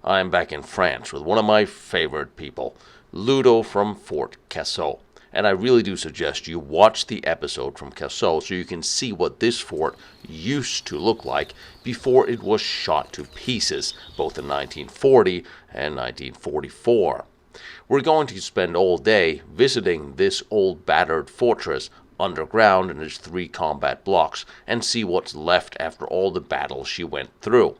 I'm back in France with one of my favorite people, Ludo from Fort Casso. And I really do suggest you watch the episode from Casso so you can see what this fort used to look like before it was shot to pieces, both in 1940 and 1944. We're going to spend all day visiting this old battered fortress underground in its 3 combat blocks and see what's left after all the battles she went through.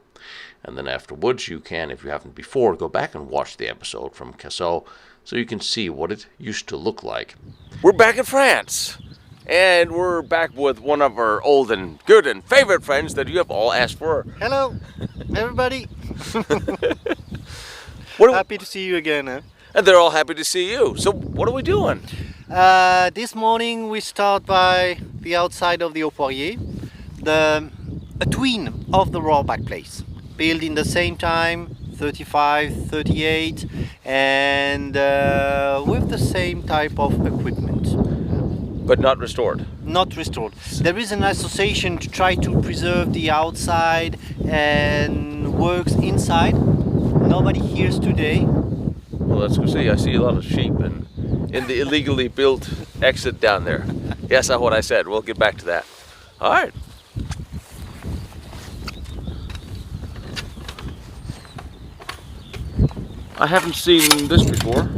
And then afterwards you can, if you haven't before, go back and watch the episode from Casso so you can see what it used to look like. We're back in France, and we're back with one of our old and good and favorite friends that you have all asked for. Hello, everybody. Happy to see you again. And they're all happy to see you. So what are we doing? This morning we start by the outside of the Au Poirier, a twin of the rollback place, built in the same time, 35, 38, and with the same type of equipment. But not restored? Not restored. There is an association to try to preserve the outside and works inside. Nobody hears today. Well, let's go see. I see a lot of sheep in the illegally built exit down there. Yes, that's what I said. We'll get back to that. All right. I haven't seen this before.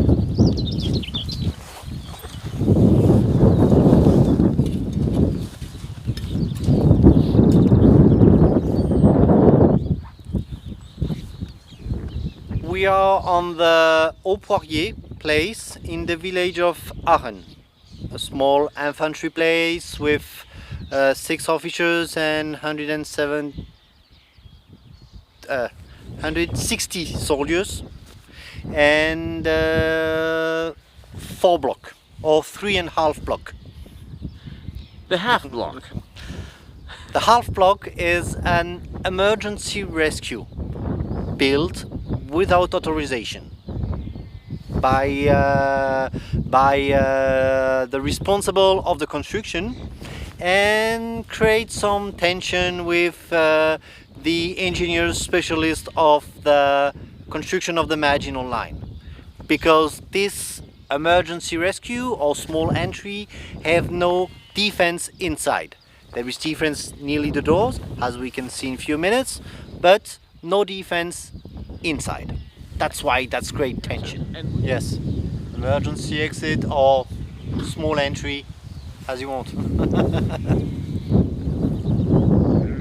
We are on the Au Poirier place in the village of Aachen, a small infantry place with 6 officers and 160 soldiers, and 4 block or 3.5 block. The half block. The half block is an emergency rescue built without authorization by the responsible of the construction, and create some tension with the engineers specialist of the construction of the Maginot-line, because this emergency rescue or small entry have no defense inside. There is defense nearly the doors, as we can see in a few minutes, but no defense inside. That's why that's great tension. Yes, emergency exit or small entry, as you want.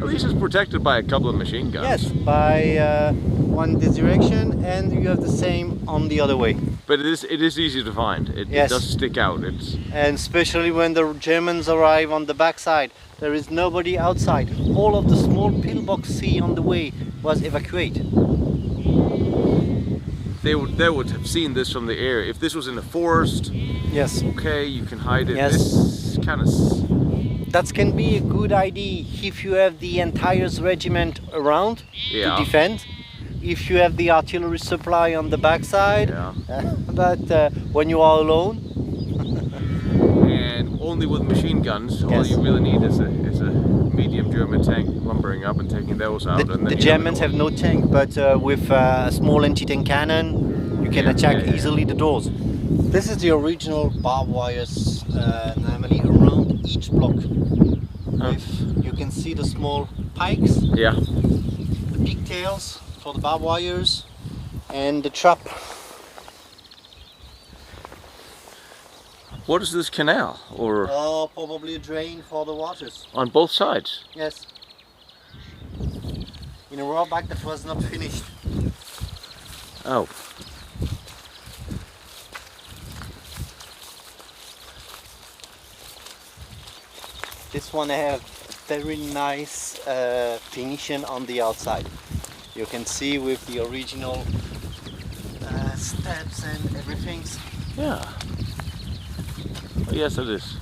At least it's protected by a couple of machine guns. Yes, by one this direction, and you have the same on the other way. But it is easy to find. It does stick out. And especially when the Germans arrive on the backside, there is nobody outside. All of the small pillbox see on the way was evacuated. They would have seen this from the air. If this was in a forest, yes, okay, you can hide it. Yes. This kind of... That can be a good idea if you have the entire regiment around to defend. If you have the artillery supply on the backside, but when you are alone, and only with machine guns, all you really need is a medium German tank lumbering up and taking those out. The Germans have no tank, but with a small anti-tank cannon, you can attack easily the doors. This is the original barbed wires, normally around each block. You can see the small pikes, the pigtails for the barbed wires, and the trap. What is this canal? Or probably a drain for the waters. On both sides? Yes. In a rollback that was not finished. Oh. This one have very nice finishing on the outside. You can see with the original steps and everything. Yeah. Oh, yes, it is.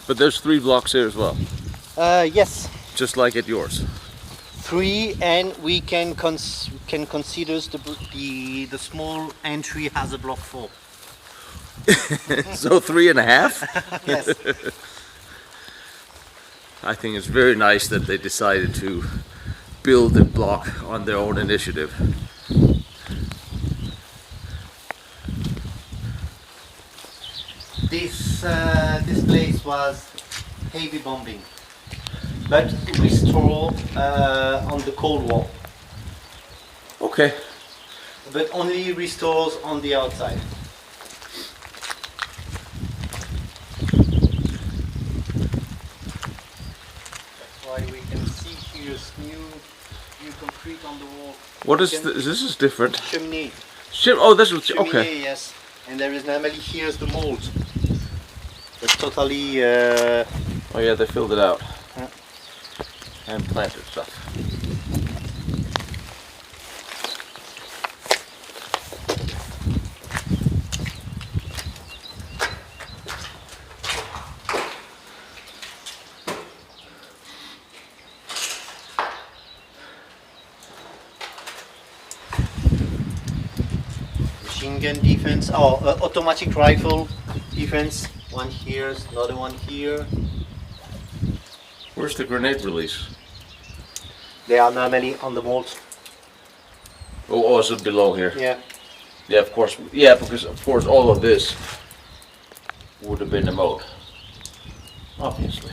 But there's 3 blocks here as well. Yes. Just like at yours. 3, and we can consider the small entry as a block 4. So 3.5? Yes. I think it's very nice that they decided to build a block on their own initiative. This place was heavy bombing, but restored on the Cold War. Okay. But only restores on the outside. That's why we can see here's new concrete on the wall. What is this? This is different. Chimney. Oh, this was Chimney, okay. yes. And there is normally here's the mold. It's totally. Oh yeah, they filled it out Yeah. and planted stuff. Machine gun defense, automatic rifle defense. One here, another one here. Where's the grenade release? They are normally on the mold. Oh, is it below here? Yeah. Yeah, of course. Yeah, because of course all of this would have been the mode. Obviously.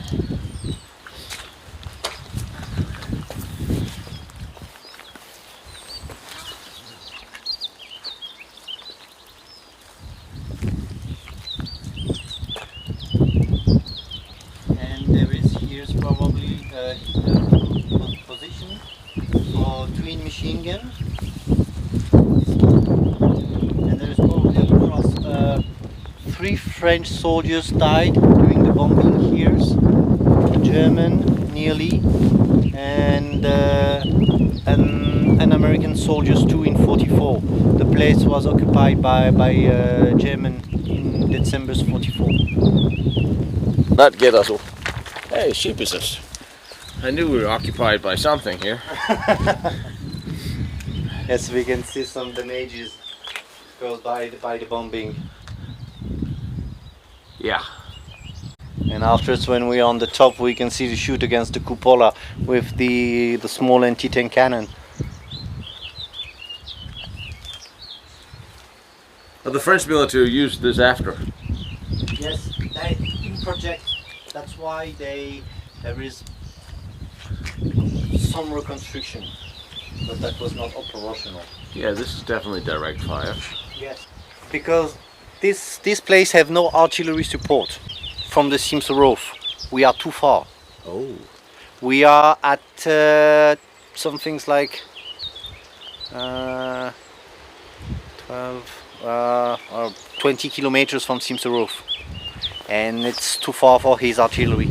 And there is here's probably a position for twin machine gun. And there is probably across 3 French soldiers died during the bombing here. German nearly, and an American soldiers too in '44. The place was occupied by German in December '44. Not get us. Hey, sheepishers. I knew we were occupied by something here. Yes, we can see some damages caused by the bombing. Yeah. And afterwards, when we're on the top, we can see the shoot against the cupola with the small anti-tank cannon. But the French military used this after. Yes, they in project. That's why there is some reconstruction, but that was not operational. Yeah, this is definitely direct fire. Yes, because this place have no artillery support from the Simsarov. We are too far. Oh. We are at some things like 12 or 20 kilometers from Simsarov, and it's too far for his artillery.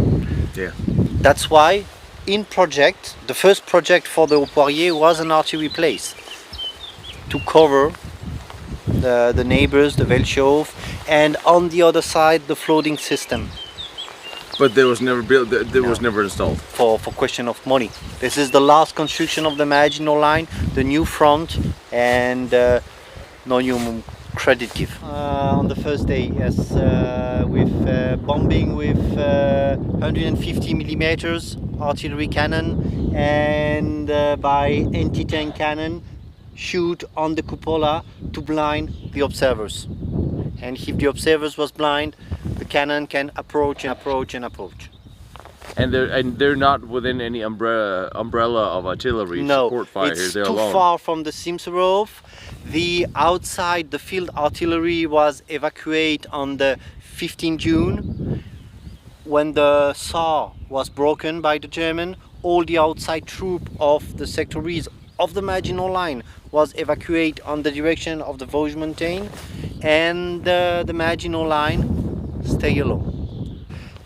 Yeah. That's why in project, the first project for the Poirier was an artillery place to cover the neighbors, the Welschhof, and on the other side the floating system. But there was never built. There was never installed. For question of money. This is the last construction of the Maginot-line, the new front, and no new credit give. On the first day, yes, with bombing with 150 millimeters artillery cannon and by anti-tank cannon, shoot on the cupola to blind the observers. And if the observers was blind, the cannon can approach and approach and approach. And they're not within any umbrella of artillery support fire here. They're too alone. far from the Simsarov. The outside, the field artillery was evacuated on the 15th June. When the Saar was broken by the German, all the outside troop of the sectories of the Maginot Line was evacuated on the direction of the Vosges Mountain, and the Maginot Line stay alone.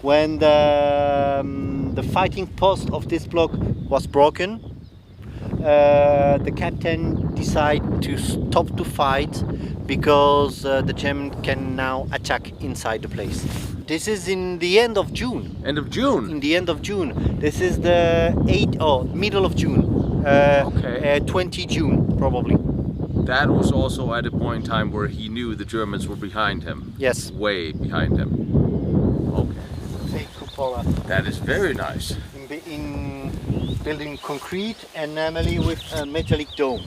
When the fighting post of this block was broken, the captain decided to stop to fight because the German can now attack inside the place. This is in the end of June. End of June? In the end of June. This is the middle of June. 20 June, probably. That was also at a point in time where he knew the Germans were behind him. Yes. Way behind him. Okay. Fake cupola. That is very nice. In built in concrete and normally with a metallic dome.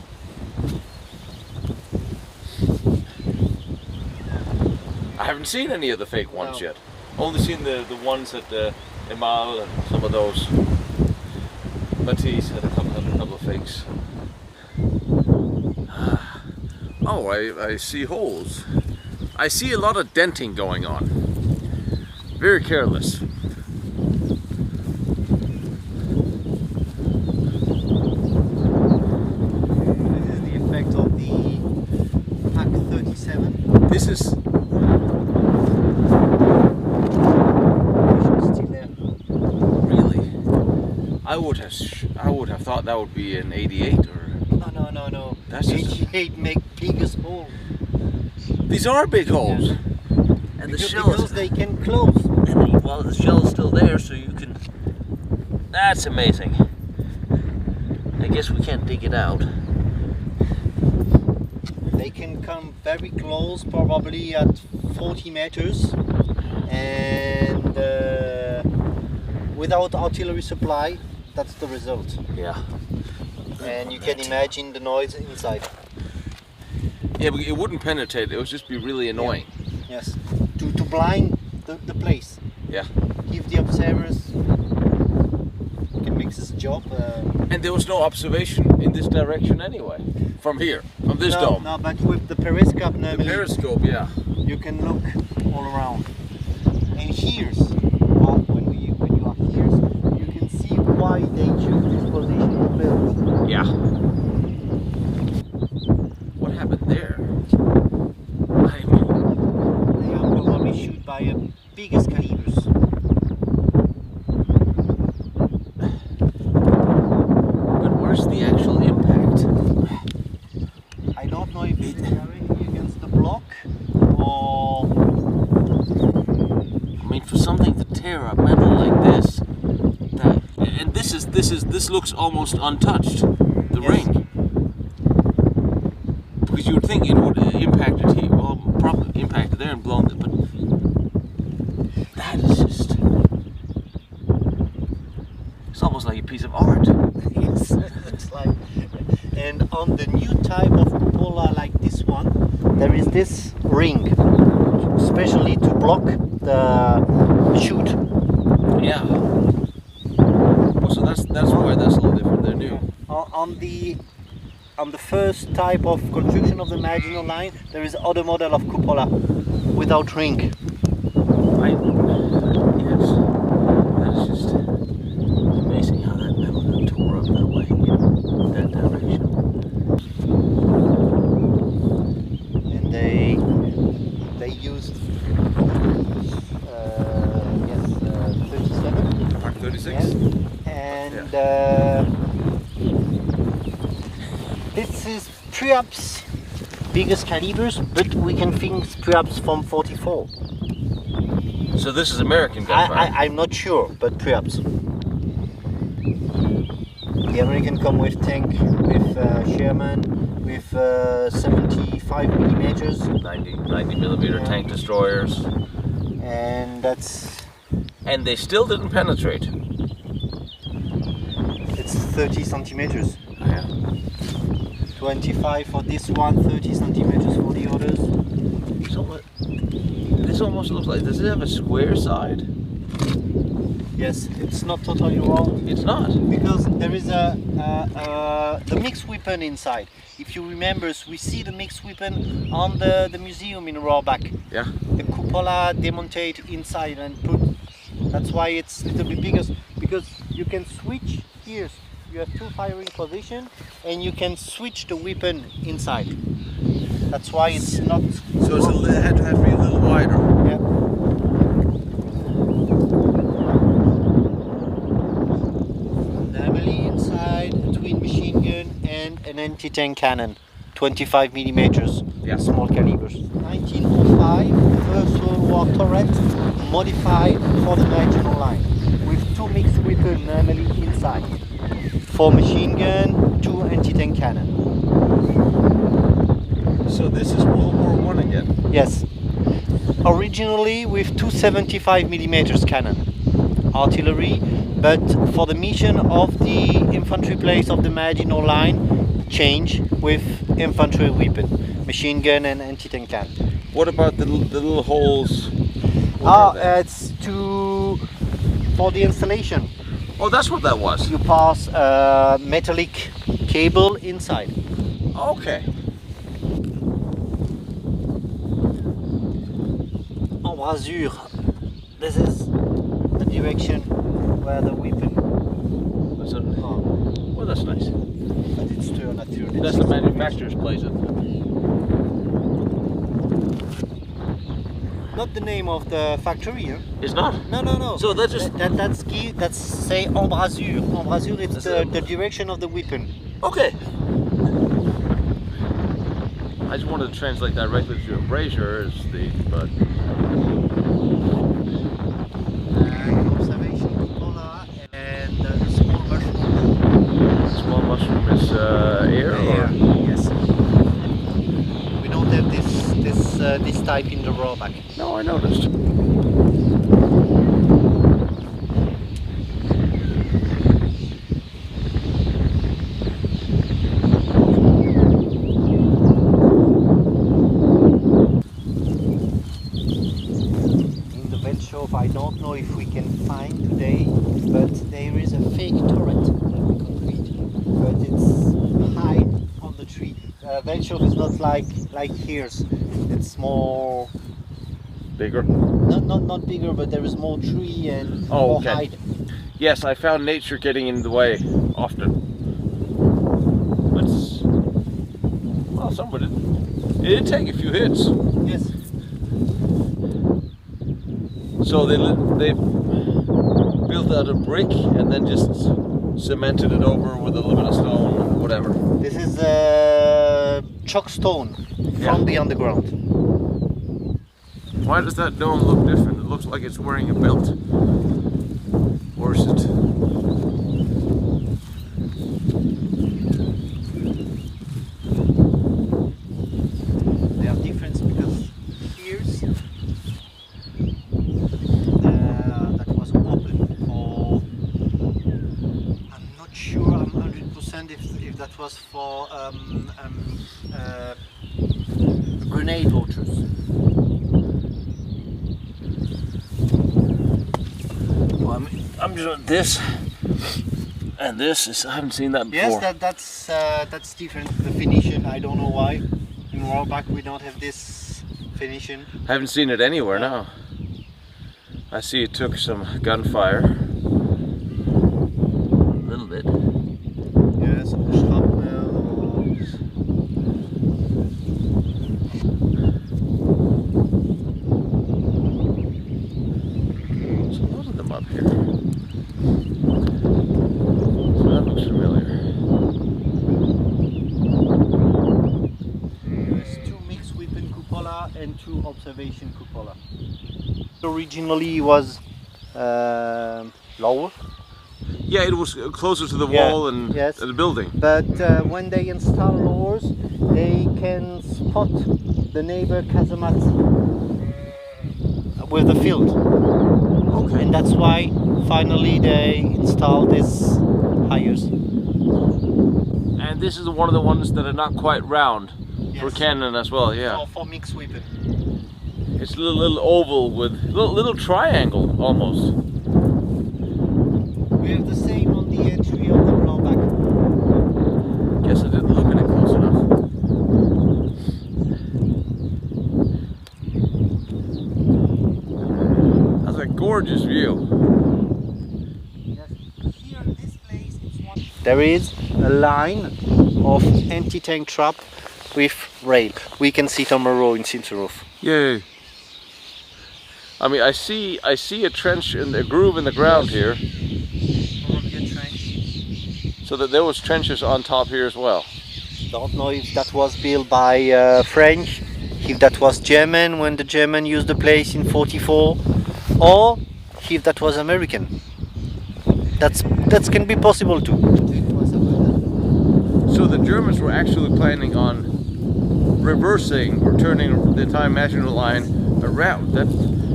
I haven't seen any of the fake ones No. yet. Only seen the ones at Emal and some of those. Matisse had a couple of fakes. Oh, I see holes. I see a lot of denting going on. Very careless. This is the effect of the Pack 37. This is Still there. really. I would have thought that would be an 88 or. No. That's just- 88 make biggest hole. These are big holes. And the shell Because they can close. Well, the shell is still there, so you can. That's amazing. I guess we can't dig it out. They can come very close, probably at 40 meters, and without artillery supply, that's the result. Yeah. And you can imagine the noise inside. Yeah, but it wouldn't penetrate. It would just be really annoying. Yes, to blind the place. Yeah. Give the observers can make this job. And there was no observation in this direction anyway. From here, from this dome. No, but with the periscope The normally periscope, yeah. you can look all around. And here's when you are here, you can see why they choose this position to build. Yeah. What happened there? I mean, They are probably shot by a biggest calibers. but where's the actual impact? I don't know if it's directly against the block or I mean, for something to tear up metal like this, and this looks almost untouched. The Yes. ring, because you would think it would impact it here. Well, probably impacted there and blown it, but that is just. It's almost like a piece of art. yes, it's like. And on the new type of cupola like this one, there is this ring, especially to block the chute. Yeah. Oh, so that's why that's a little different. They're new. On the first type of construction of the Maginot-line, there is other model of cupola without ring. Yes. That is just amazing how that metal got tore up that way in that direction. And they used 37. Mark 36. Yes. And this is perhaps biggest calibers, but we can think perhaps from 44. So this is American gunfire. I'm not sure, but perhaps. The American come with tank, with Sherman, with 75 millimeters, 90 millimeter tank destroyers, and that's and they still didn't penetrate. it's 30 centimeters. Yeah. 25 for this one, 30 centimeters for the others. So this almost looks like. Does it have a square side? Yes, it's not totally wrong. It's not. Because there is the mixed weapon inside. If you remember, we see the mixed weapon on the museum in Rohrback. Yeah. The cupola demontate inside and put. That's why it's a little bit bigger, because you can switch here. You have two firing position, and you can switch the weapon inside. That's why it's not. So it had to be a little wider. Yeah. Normally inside a twin machine gun and an anti-tank cannon, 25 millimeters, Yeah. small calibers. 1905, First World War turret modified for the Maginot-line with two mixed weapons normally inside. 4 machine gun, 2 anti-tank cannon. So this is World War I again. Yes. Originally with 275 millimeters cannon artillery, but for the mission of the infantry place of the Maginot line, change with infantry weapon, machine gun and anti-tank can. What about the little holes? What are they? It's for the installation. Oh, that's what that was. You pass a metallic cable inside. Okay. Embrasure. This is the direction where the weapon. That's well, that's nice. But it's still naturally. That's the manufacturer's place, isn't it? Not the name of the factory here. It's not? No. So that's just... That's key. That's say embrasure. Embrasure is the direction of the weapon. Okay. I just wanted to translate directly to embrasure as the... but... Observation cupola and the small mushroom. Small mushroom is air? Or? Yes. We don't have this type in the rollback. No, I noticed. In the Welschhof, I don't know if we can find today, but there is a fake turret concrete, but it's high on the tree. Welschhof is not like here's. It's more Bigger? not bigger, but there is more tree and more okay. height. Yes, I found nature getting in the way often. But, well, somebody it did take a few hits. Yes. So they built out a brick and then just cemented it over with a little bit of stone or whatever. This is chalk stone from the underground. Why does that dome look different? It looks like it's wearing a belt. Or is it? They are different because here's that was open for. I'm not sure. I'm 100% if that was for grenade launchers. Well, I'm just this and this is I haven't seen that before. Yes, that's different. The finishing, I don't know why. In rollback we don't have this finishing. I haven't seen it anywhere now. I see it took some gunfire. A little bit. Yes, or shrapnel. There's a lot of them up here. So that looks familiar. There's two mixed weapon cupola and two observation cupola. Originally it was lower, Yeah, it was closer to the wall and yes. the building. but when they install lowers, they can spot the neighbor casemate with the field. Okay. And that's why finally they installed these hires. And this is one of the ones that are not quite round for Yes. cannon as well, yeah. For mixed weapon. It's a little oval with little triangle almost. We have the same on the entry of the rollback. Guess I didn't look at it close enough. That's a gorgeous view. Yes. Here in this place, it's one. There is a line of anti-tank trap with rail. We can see it on Moreau in Sinterhof. Yay. I mean, I see a trench and a groove in the ground here, Probably a trench. so that there was trenches on top here as well. Don't know if that was built by French, if that was German when the German used the place in '44, or if that was American. That can be possible too. So the Germans were actually planning on reversing or turning the entire Maginot line around.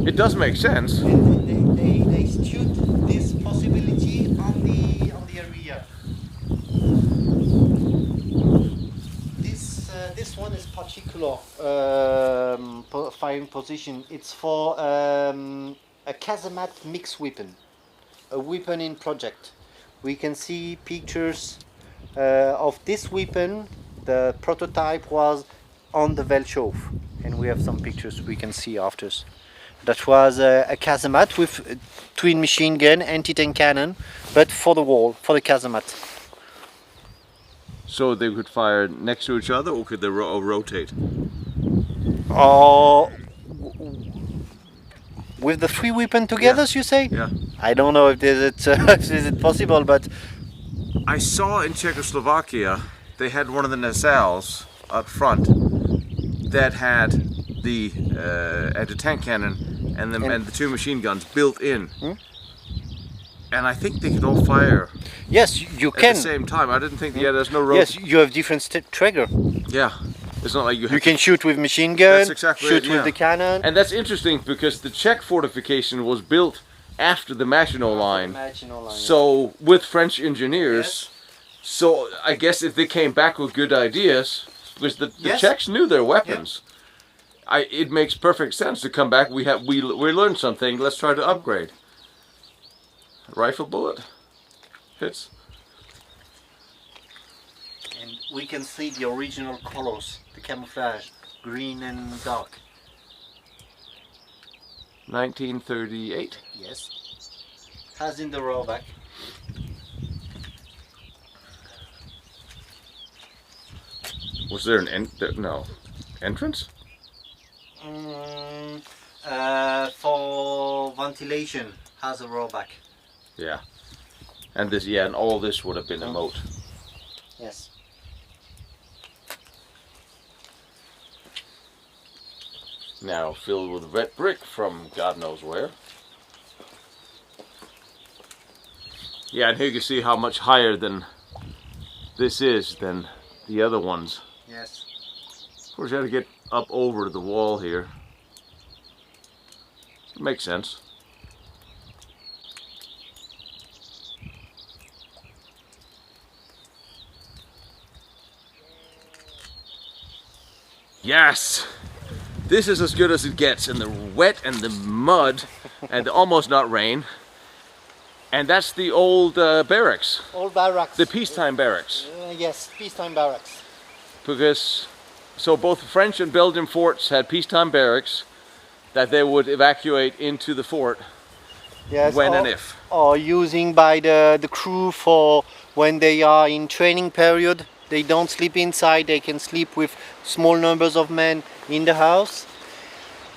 It does make sense. They shoot this this one is particular firing position. It's for a casemate mix weapon, a weapon in project. We can see pictures of this weapon. The prototype was on the Welschhof, and we have some pictures we can see after. That was a casemate with a twin machine gun, anti-tank cannon, but for the wall, for the casemate. So they could fire next to each other, or could they rotate? Or with the three weapons together, you say? Yeah. I don't know if is it possible, but I saw in Czechoslovakia they had one of the nacelles up front that had the anti-tank cannon and the two machine guns built in. And I think they could all fire yes, you can. at the same time. I didn't think, there's no rope. Yes, you have different trigger. Yeah, it's not like you have You can shoot with machine gun, That's exactly shoot it, with yeah. the cannon. And that's interesting because the Czech fortification was built after the Maginot-line. So with French engineers, so I guess if they came back with good ideas, because the Czechs knew their weapons, it makes perfect sense to come back. We learned something. Let's try to upgrade. Rifle bullet hits. And we can see the original colors, the camouflage, green and dark. 1938. Yes. As in the rollback. Was there an entrance? For ventilation, has a rollback. Yeah. And this, and all this would have been a moat. Yes. Now filled with red brick from God knows where. Yeah, and here you can see how much higher than this is than the other ones. Yes. Of course, you have to get up over the wall here. Makes sense. Yes! This is as good as it gets in the wet and the mud and almost not rain. And that's the old barracks. Old barracks. The peacetime barracks. Yes, peacetime barracks. Because, so both the French and Belgian forts had peacetime barracks that they would evacuate into the fort when and if. Or using by the crew for when they are in training period. They don't sleep inside, they can sleep with small numbers of men in the house.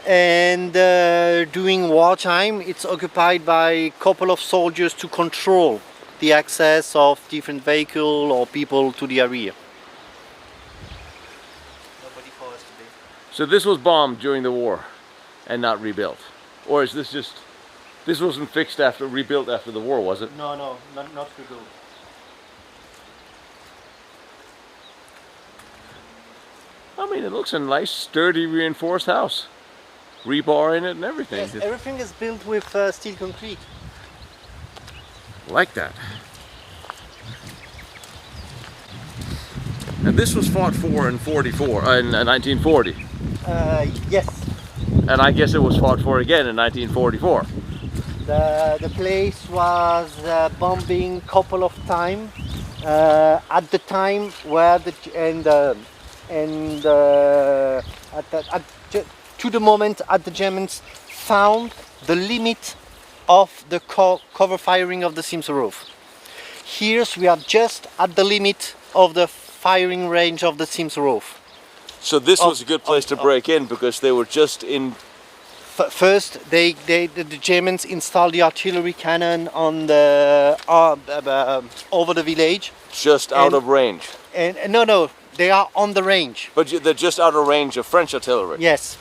And during wartime, it's occupied by a couple of soldiers to control the access of different vehicles or people to the area. Nobody for us today. So this was bombed during the war and not rebuilt? Or is this just, this wasn't fixed after, rebuilt after the war, was it? No, not rebuilt. I mean, it looks a nice, sturdy, reinforced house. Rebar in it and everything. Yes, everything is built with steel concrete. Like that. And this was fought for in 1940. Yes. And I guess it was fought for again in 1944. The place was bombing couple of times. At the time where to the moment the Germans found the limit of the cover firing of the Simsarov. Here we are just at the limit of the firing range of the Simsarov. So this was a good place to break in because they were just in. First, the Germans installed the artillery cannon on the over the village. Just out of range. And no, they are on the range. But they're just out of range of French artillery. Yes.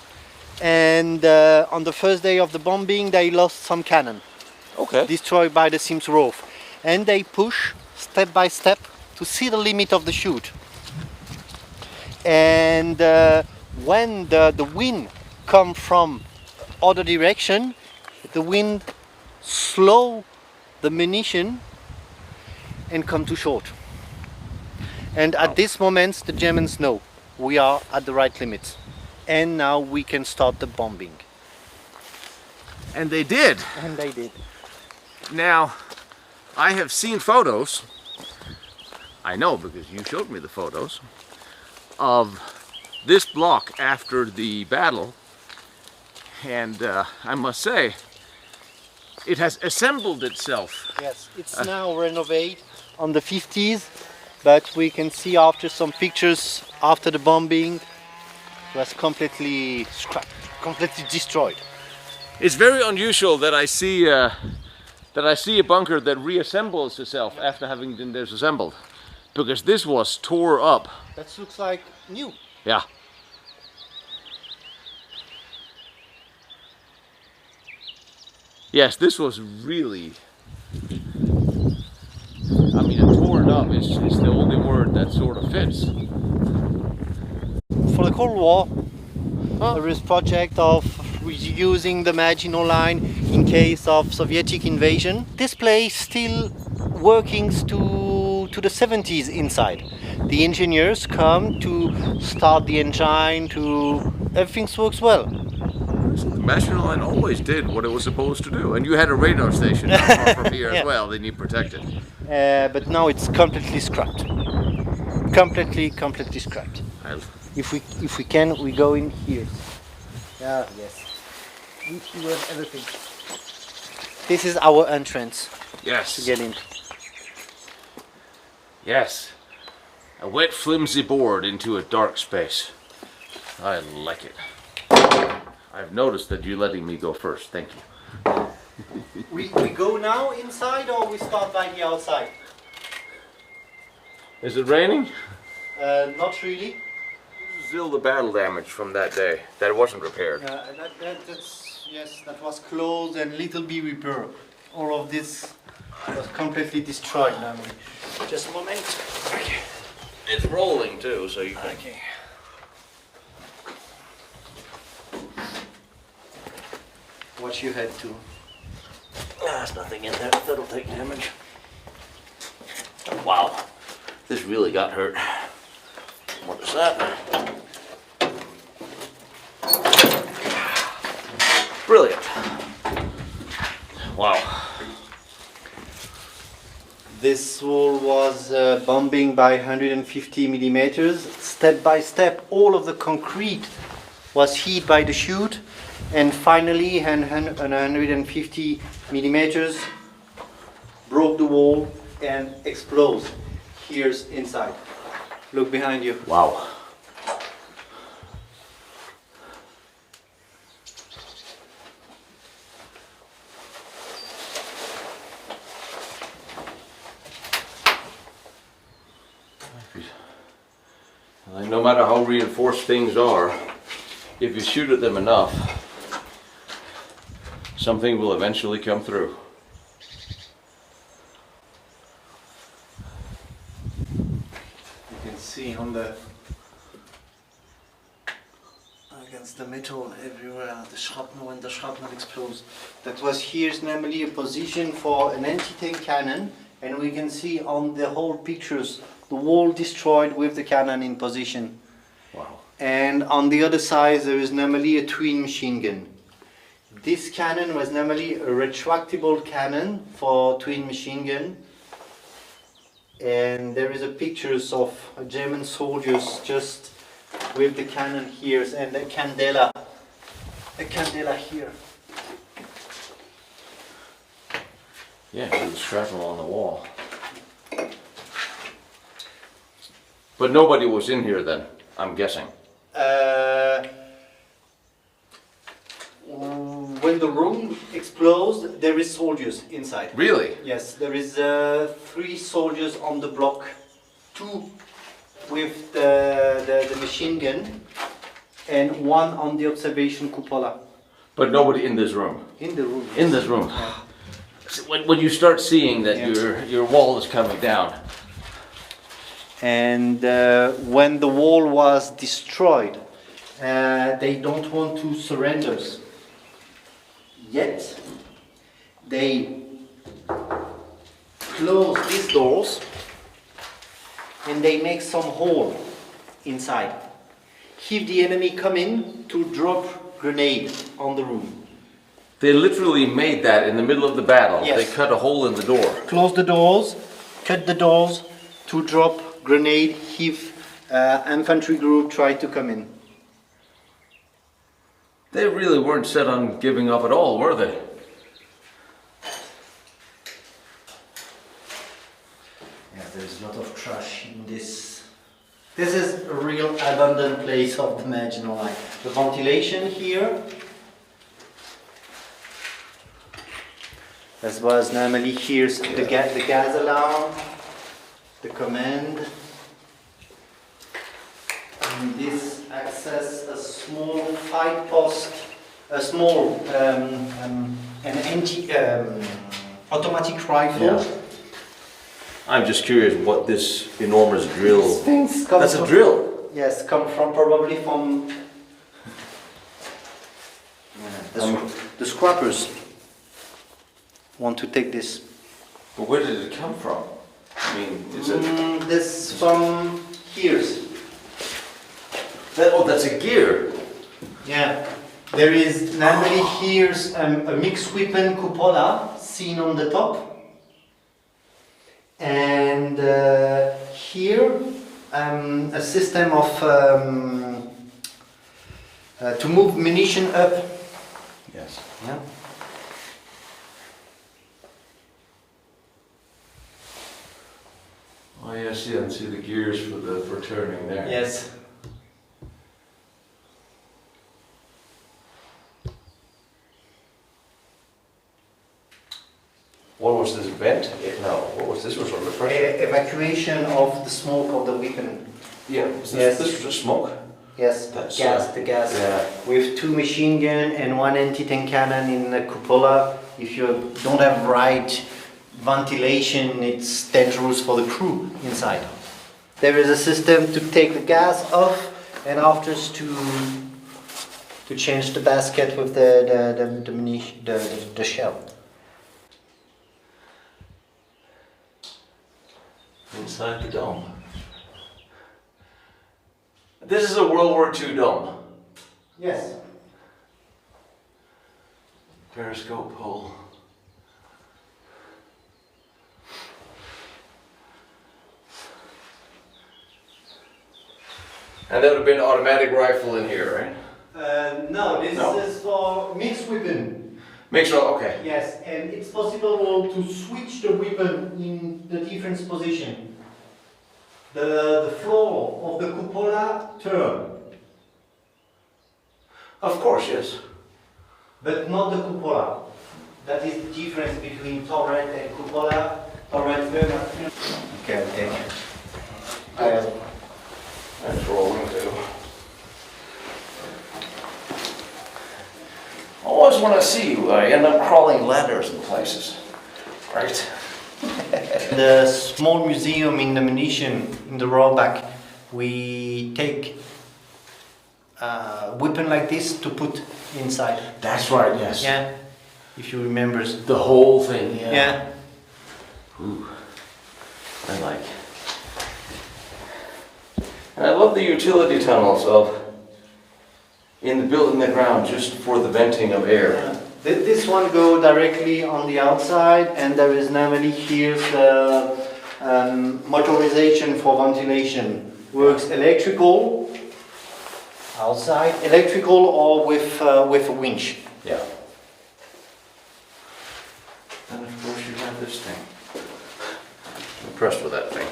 And on the first day of the bombing, they lost some cannon. Okay. Destroyed by the Simsarov. And they push step by step to see the limit of the shoot. And when the wind comes from other direction, the wind slow the munition and come too short. And at this moment, the Germans know we are at the right limit. And now we can start the bombing. And they did. And they did. Now, I have seen photos, I know because you showed me the photos, of this block after the battle, and I must say, it has assembled itself. Yes, it's now renovated on the 50s, but we can see after some pictures after the bombing, it was completely scrapped, completely destroyed. It's very unusual that I see a bunker that reassembles itself after having been disassembled, because this was tore up. That looks like new. Yeah. Yes, this was really, I mean, torn up is the only word that sort of fits. For the Cold War, there is project of using the Maginot Line in case of Soviet invasion. This place still working to the 70s inside. The engineers come to start the engine, everything works well. The Maginot-line always did what it was supposed to do, and you had a radar station not far from here as well. They need protected. But now it's completely scrapped. Completely scrapped. If we can, we go in here. Ah, yes. We have everything. This is our entrance. Yes. To get in. Yes. A wet, flimsy board into a dark space. I like it. I've noticed that you're letting me go first. Thank you. We go now inside or we start by the outside? Is it raining? Not really. This is still the battle damage from that day. That wasn't repaired. That was closed and little bit repaired. All of this was completely destroyed now. Just a moment. Okay. It's rolling too, so you can... Okay. Watch your head too. There's nothing in there that'll take damage. Wow, this really got hurt. What is that? Brilliant. Wow. This wall was bombing by 150 millimeters. Step by step, all of the concrete was hit by the chute, and finally, 150 millimeters broke the wall and exploded. Here's inside. Look behind you. Wow. Like, no matter how reinforced things are, if you shoot at them enough, something will eventually come through. You can see on the against the metal everywhere the shrapnel, when the shrapnel explodes. That was here's normally a position for an anti-tank cannon, and we can see on the whole pictures the wall destroyed with the cannon in position. Wow. And on the other side there is normally a twin machine gun. This cannon was normally a retractable cannon for twin machine gun. And there is a pictures of German soldiers just with the cannon here and a candela here. Yeah, there's shrapnel on the wall. But nobody was in here then, I'm guessing. When the room explodes, there is soldiers inside. Really? Yes, there is 3 soldiers on the block, 2 with the machine gun, and 1 on the observation cupola. But nobody in this room? In the room. In this room. Yeah. When you start seeing that your wall is coming down. And when the wall was destroyed, they don't want to surrender. Yet, they close these doors and they make some hole inside. if the enemy come in to drop grenade on the room. They literally made that in the middle of the battle. Yes. They cut a hole in the door. Close the doors, cut the doors to drop grenade if infantry group try to come in. They really weren't set on giving up at all, were they? Yeah, there's a lot of trash in this. This is a real abandoned place of the Maginot-line. The ventilation here. As was normally here's the gas alarm, the command. And this access a small fight post, a small an automatic rifle. Yeah. I'm just curious what this enormous drill. These things come That's a from- drill. Yes, come from probably from the scrappers. Want to take this? But where did it come from? I mean, is it? This from here's. That's a gear. Yeah, there is normally here's a mixed weapon cupola seen on the top, and here a system of to move munition up. Yes. Yeah. Oh yeah, I see the gears for turning there. Yes. What was this vent? No, what was this? Was under pressure? Evacuation of the smoke of the weapon. Yeah. Yes. This was just smoke. Yes, That's, the gas. yeah. With 2 machine gun and 1 anti-tank cannon in the cupola. If you don't have right ventilation, it's dangerous for the crew inside. There is a system to take the gas off and after to change the basket with the munition, the shell. Inside the dome. This is a World War II dome. Yes. Periscope hole. And that would have been an automatic rifle in here, right? No, this No. is for mixed weapon. Make sure, okay. Yes, and it's possible to switch the weapon in the different position. The floor of the cupola turn, Of course, yes. but not the cupola. That is the difference between turret and cupola. Turret turn. Okay, okay. That's rolling too. Always when I see you, I end up crawling ladders in places. Right? The small museum in the munition in the rollback, we take a weapon like this to put inside. That's right, yes. Yeah, if you remember. The whole thing, yeah. Yeah. Ooh, I like. And I love the utility tunnels built in the ground just for the venting of air. This one go directly on the outside, and there is normally here the motorization for ventilation. Works electrical outside, electrical or with a winch. Yeah. And of course you have this thing. I'm impressed with that thing.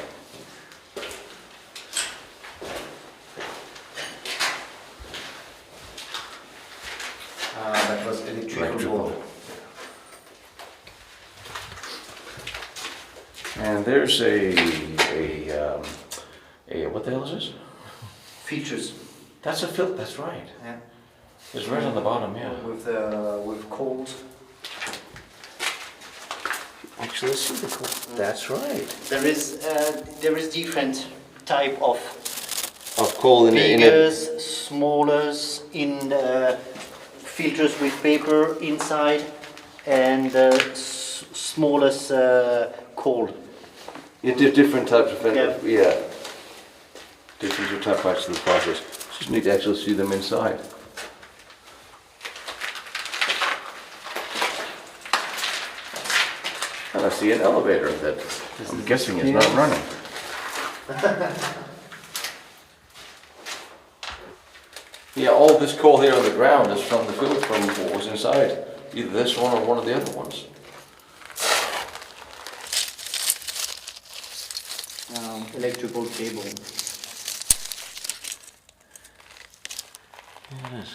That was electrical. And there's a what the hell is this? Features. That's a filter. That's right. Yeah. It's right on the bottom, yeah. With cold. Actually, see the cool. That's right. There is different type of coal in it. biggers, smallers in the filters with paper inside, and smallest coal. Yeah, different types of Yeah. yeah. Different types of the process. So Just need to actually see them inside. And I see an elevator that I'm guessing is not running. Yeah, all this coal here on the ground is from the food from what was inside. Either this one or one of the other ones. Electrical cable. Yeah, it is.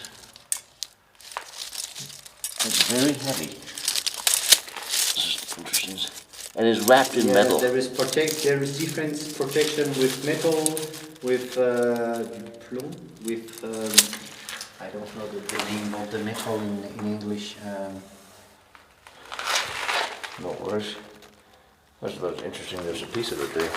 It's very heavy. This is interesting. And it's wrapped in metal. There is different protection with metal, with I don't know the name of the metal in English. No worries. That's interesting. There's a piece of it there.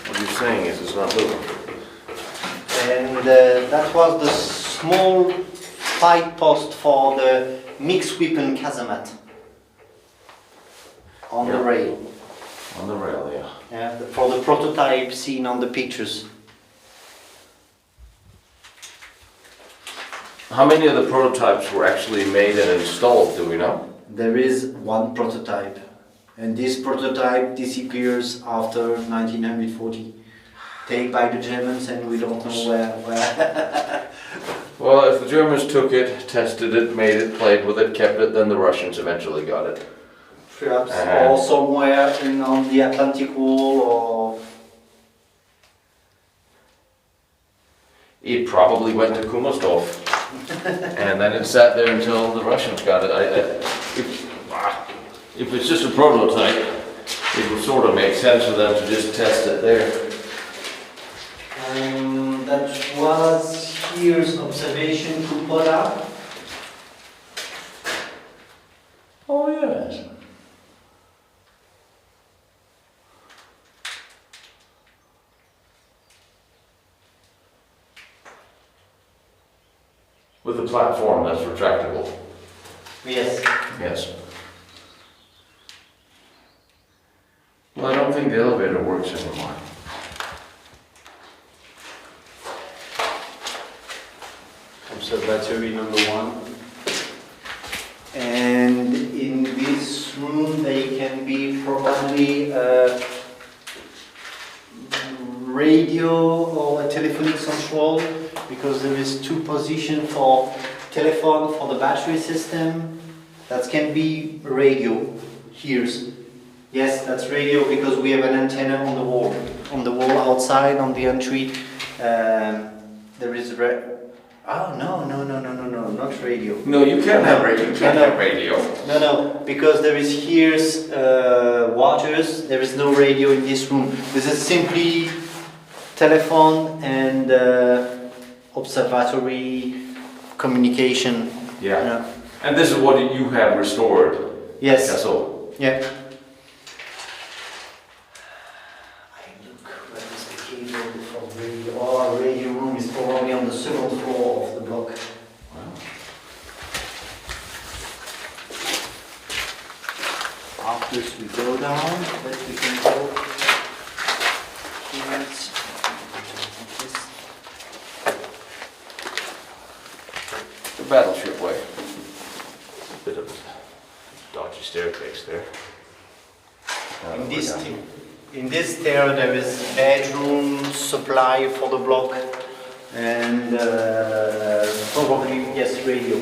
What you're saying is it's not moving. And that was the small fight post for the mixed weapon casemate on the rail. On the rail, yeah. Yeah, for the prototype seen on the pictures. How many of the prototypes were actually made and installed, do we know? There is one prototype, and this prototype disappears after 1940. Taken by the Germans, and we don't know where. Well, if the Germans took it, tested it, made it, played with it, kept it, then the Russians eventually got it. Perhaps, or somewhere on the Atlantic Wall, or... It probably went to Kummersdorf. And then it sat there until the Russians got it. If it's just a prototype, it would sort of make sense for them to just test it there. That was here's observation cupola. Oh yes. With the platform that's retractable. Yes. Yes. Well, I don't think the elevator works anymore. Observatory number 1. And in this room they can be probably a radio or a telephonic control, because there is 2 positions for telephone for the battery system. That can be radio. Here's. Yes, that's radio, because we have an antenna on the wall. On the wall outside, on the entry, there is oh no, not radio. No, you can't have radio. You can't have radio. No, because there is here's waters. There is no radio in this room. This is simply telephone and observatory communication. Yeah. And this is what you have restored. Yes. Casso. Yeah. Where is the cable for radio? Our radio room is probably on the 2nd floor of the block. Wow. After we go down, that we can go here. The battleship way. Bit of a dodgy staircase there. In this stair there is bedroom supply for the block, and probably yes, radio.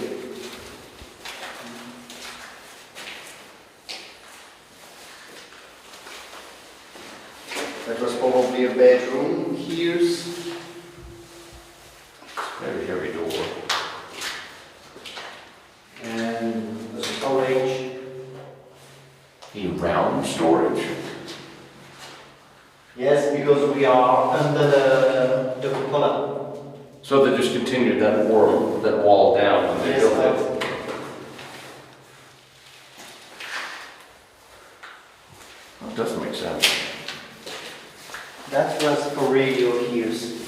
That was probably a bedroom. Here's Very heavy door. and the storage. A round storage. Yes, because we are under the cupola. So they just continued that wall down when they Yes, built it. That doesn't make sense. That was for radio here's.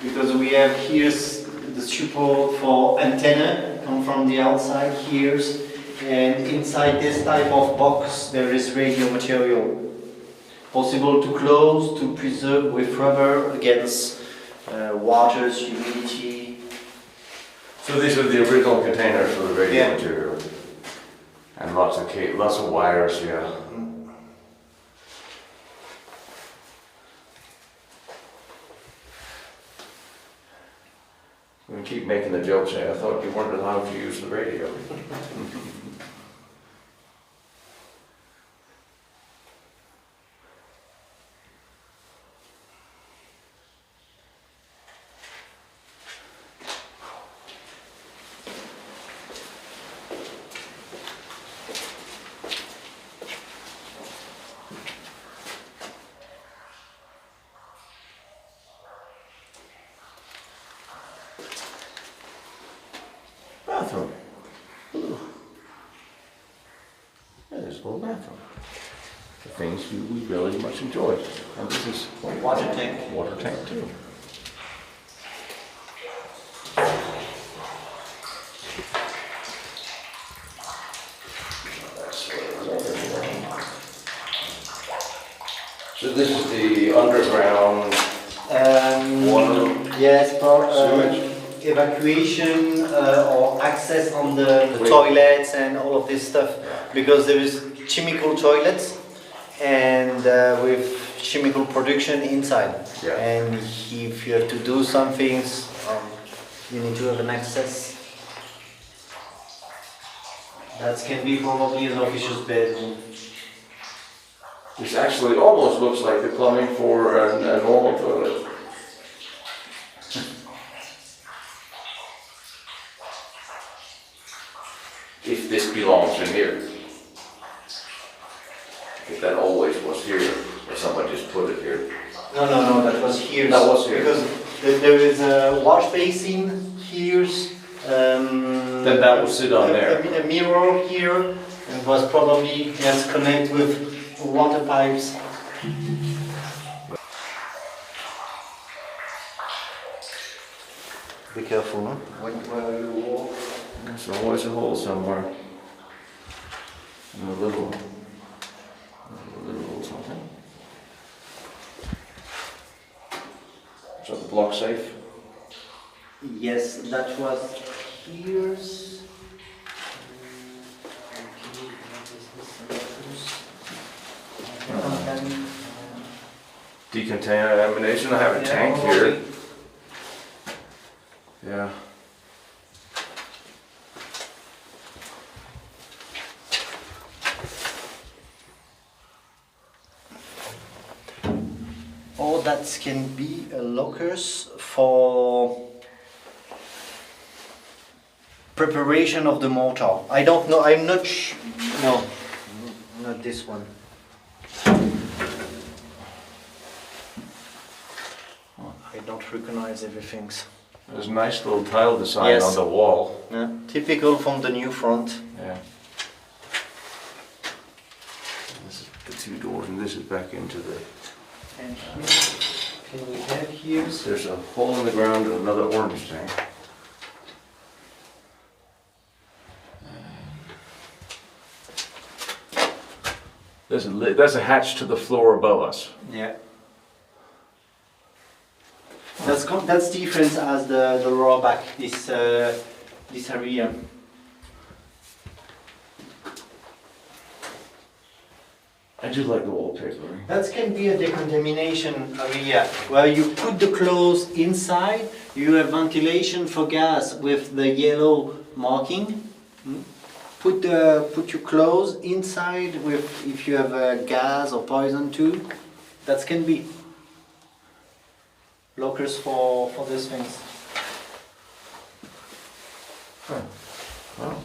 Because we have here's the support for antenna come from the outside here's, And inside this type of box there is radio material. Possible to close, to preserve with rubber against waters, humidity. So these are the original containers for the radio Yeah. material. And lots of wires, yeah. I'm gonna keep making the joke saying I thought you weren't allowed to use the radio. Bathroom. Ooh. Yeah, there's a little bathroom. The things we really much enjoy. And this is Water tank. water tank too. So this is the underground water. Yes, for Sewage. evacuation or access on the toilets and all of this stuff, because there is chemical toilets and with chemical production inside. Yeah. And if you have to do some things, you need to have an access. That can be probably an official's bedroom. This actually almost looks like the plumbing for a normal toilet. If this belongs in here. If that always was here, or somebody just put it here. No, that was here. That was here. Because there is a wash basin here. Then that will sit on there. A mirror here, and was probably connected with water pipes. Be careful, huh? When you walk. There's always a hole somewhere. And a little something. Is that the block safe? Yes, that was here. Decontamination, I have a tank here. Yeah. All that can be lockers for preparation of the mortar. I don't know, I'm not no, not this one. I don't recognize everything. There's a nice little tile design Yes. on the wall. Yeah, typical from the new front. Yeah. This is the two doors, and this is back into the. And here, can we have here? There's a hole in the ground and another orange tank. That's a hatch to the floor above us. Yeah. That's different as the row back, this area. I do like the wallpaper. That can be a decontamination area where you put the clothes inside. You have ventilation for gas with the yellow marking. Put your clothes inside with if you have gas or poison too. That can be lockers for these things. Wow.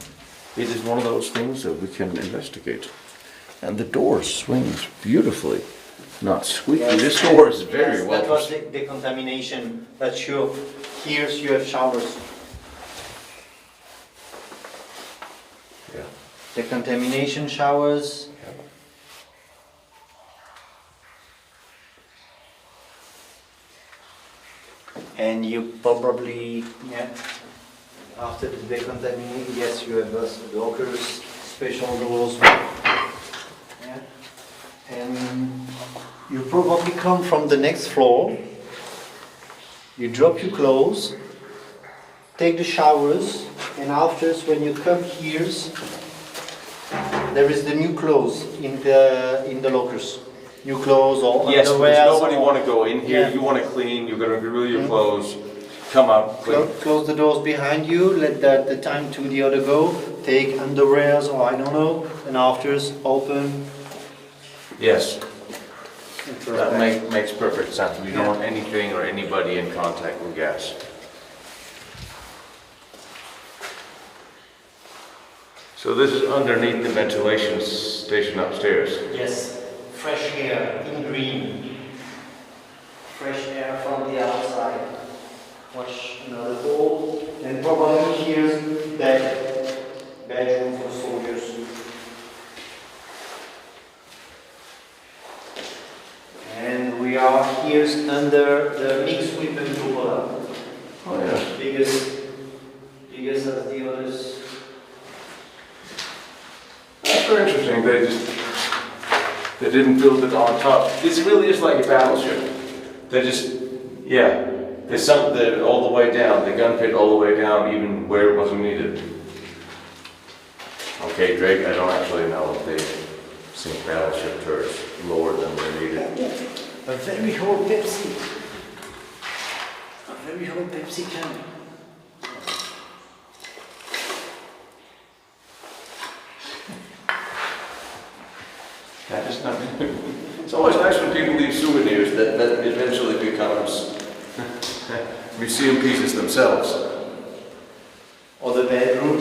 It is one of those things that we can investigate. And the door swings beautifully, not squeaky. Yes. This door is very Yes, well. that was the decontamination. That's your. Here you have showers. Yeah. Decontamination showers. And you probably, after the decontamination, yes, you have those lockers special doors. Yeah. And you probably come from the next floor. You drop your clothes, take the showers, and after, when you come here, there is the new clothes in the lockers. New clothes or Yes, underwear. because nobody want to go in here. Yeah. You want to clean. You're going to grill your clothes. Come out, clean. Close the doors behind you. Let the time to the other go. Take underwears or I don't know, and after open. Yes, that makes perfect sense. We don't want anything or anybody in contact with gas. So this is underneath the ventilation station upstairs. Yes, fresh air in green. Fresh air from the outside. Watch another hole. And probably here's bedroom for soldiers. And we are here under the mixed weapon cupola. Oh yeah. Biggest as the others. That's very interesting. They didn't build it on top. This really is like a battleship. They just, yeah. They sunk it all the way down, the gun pit all the way down, even where it wasn't needed. Okay, Drake, I don't actually know if they sink battleship turrets lower than they're needed. A very old Pepsi. A very old Pepsi can. That is not. It's always nice when people leave souvenirs that eventually becomes museum pieces themselves. Or the bedroom,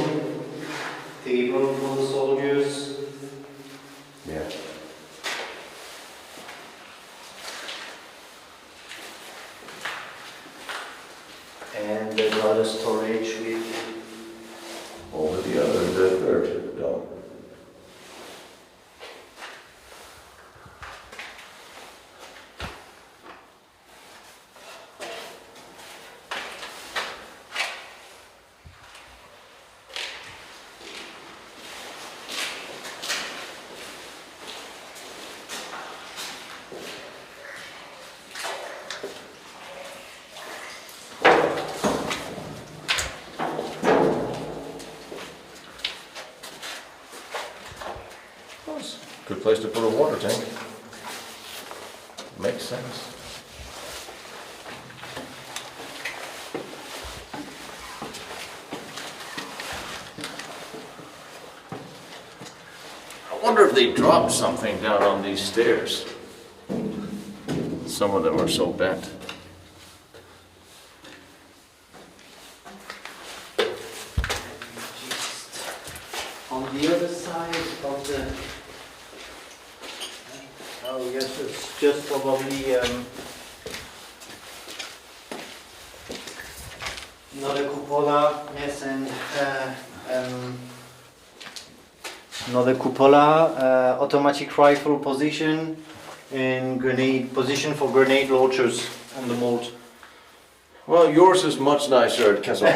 table for the soldiers. Yeah. And another storage with Over the other, the third dome. Good place to put a water tank. Makes sense. I wonder if they dropped something down on these stairs. Some of them are so bent. on the other side of the. Oh yes, it's just probably not a cupola. Yes, and not a cupola. Automatic rifle position and grenade position for grenade launchers on the mold. Well, yours is much nicer at Casso.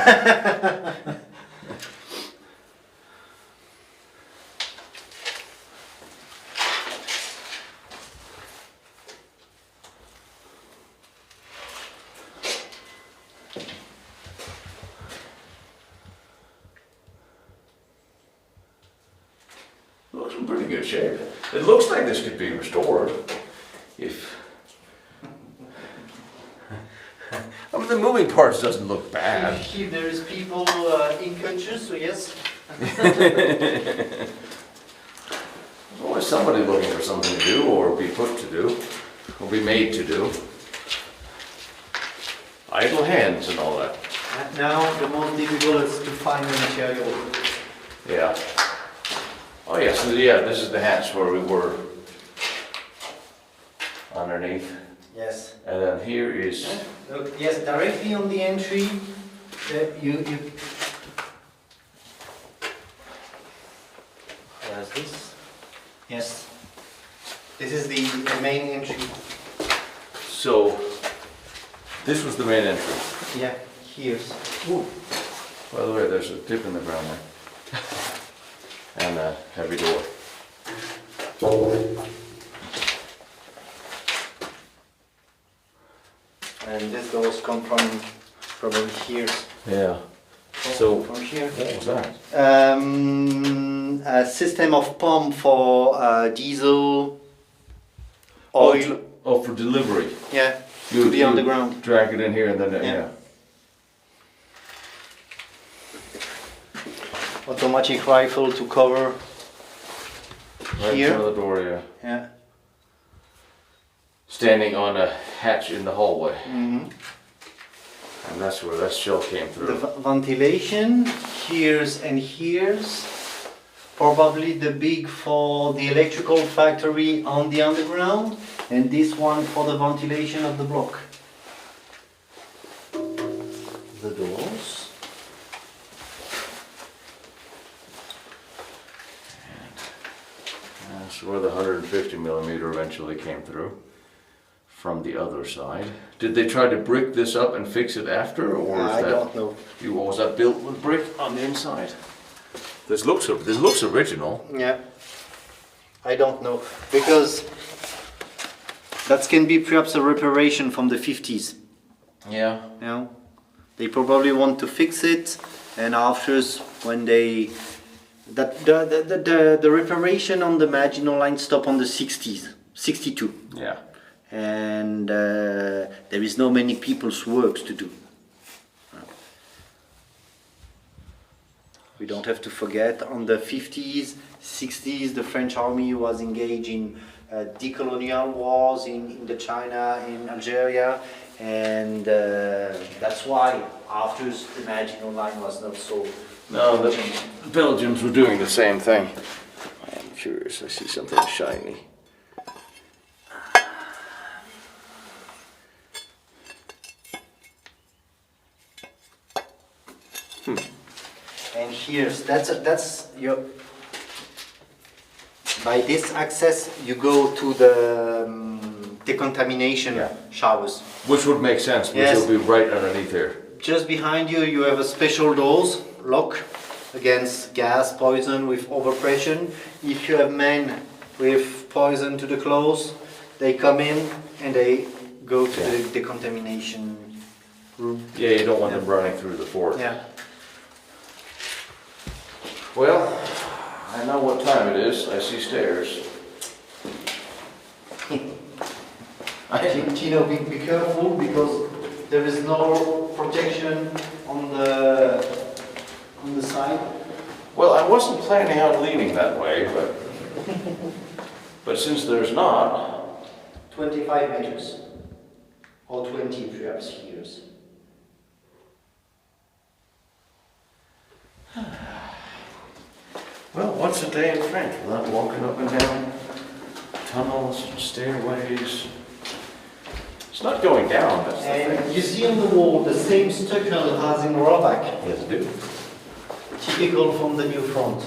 Looks in pretty good shape. It looks like this could be restored if. I mean, the moving parts doesn't look bad. If there is people in cultures, so yes. There's always somebody looking for something to do, or be put to do, or be made to do. Idle hands and all that. And now the most difficult is to find the material. Yeah. Oh yeah, so yeah, this is the hatch where we were underneath. Yes. And then here is, Look, yes, directly on the entry, you. Where's this? Yes. This is the main entry. so this was the main entry. Yeah, here's. Ooh. By the way, there's a dip in the ground there. behind that heavy door. And these doors come from probably here. Yeah. So From here. what was that? A system of pump for diesel, oil. Oh, for delivery. Yeah. To the underground. Drag it in here and then Yeah. Automatic rifle to cover Right here. in front of the door, yeah. Yeah. Standing on a hatch in the hallway. Mm-hmm. And that's where that shell came The through. ventilation, here's and here's. Probably the big for the electrical factory on the underground, and this one for the ventilation of the block. The doors. That's where the 150 millimeter eventually came through. From the other side. Did they try to brick this up and fix it after, or is I that, don't know. was that built with brick on the inside? This looks original. Yeah. I don't know, because that can be perhaps a reparation from the 50s. Yeah. You know, they probably want to fix it, and afterwards, when they the reparation on the Maginot-lines stop on the 60s, 62, Yeah. and there is no many people's works to do. We don't have to forget, on the 50s, 60s, the French army was engaged in decolonial wars in Indochina, in Algeria, and that's why after the Maginot Line was not so... No, the Belgians were doing the same thing. I'm curious, I see something shiny. And here's, that's your... By this access, you go to the decontamination showers. Which would make sense, which Yes. will be right underneath here. Just behind you, you have a special doors, lock, against gas, poison with overpressure. If you have men with poison to the clothes, they come in and they go to the decontamination room. Yeah, you don't want them running through the fort. Yeah. Well, I know what time it is. I see stairs. Tino, be careful, because there is no protection on the side. Well, I wasn't planning on leaning that way, but since there's not, 25 meters, or 20 perhaps years. well, what's a day in France without walking up and down tunnels and stairways? It's not going down, that's the And thing. you see on the wall the same stucco as in Roback, Yes, do. typical from the new front.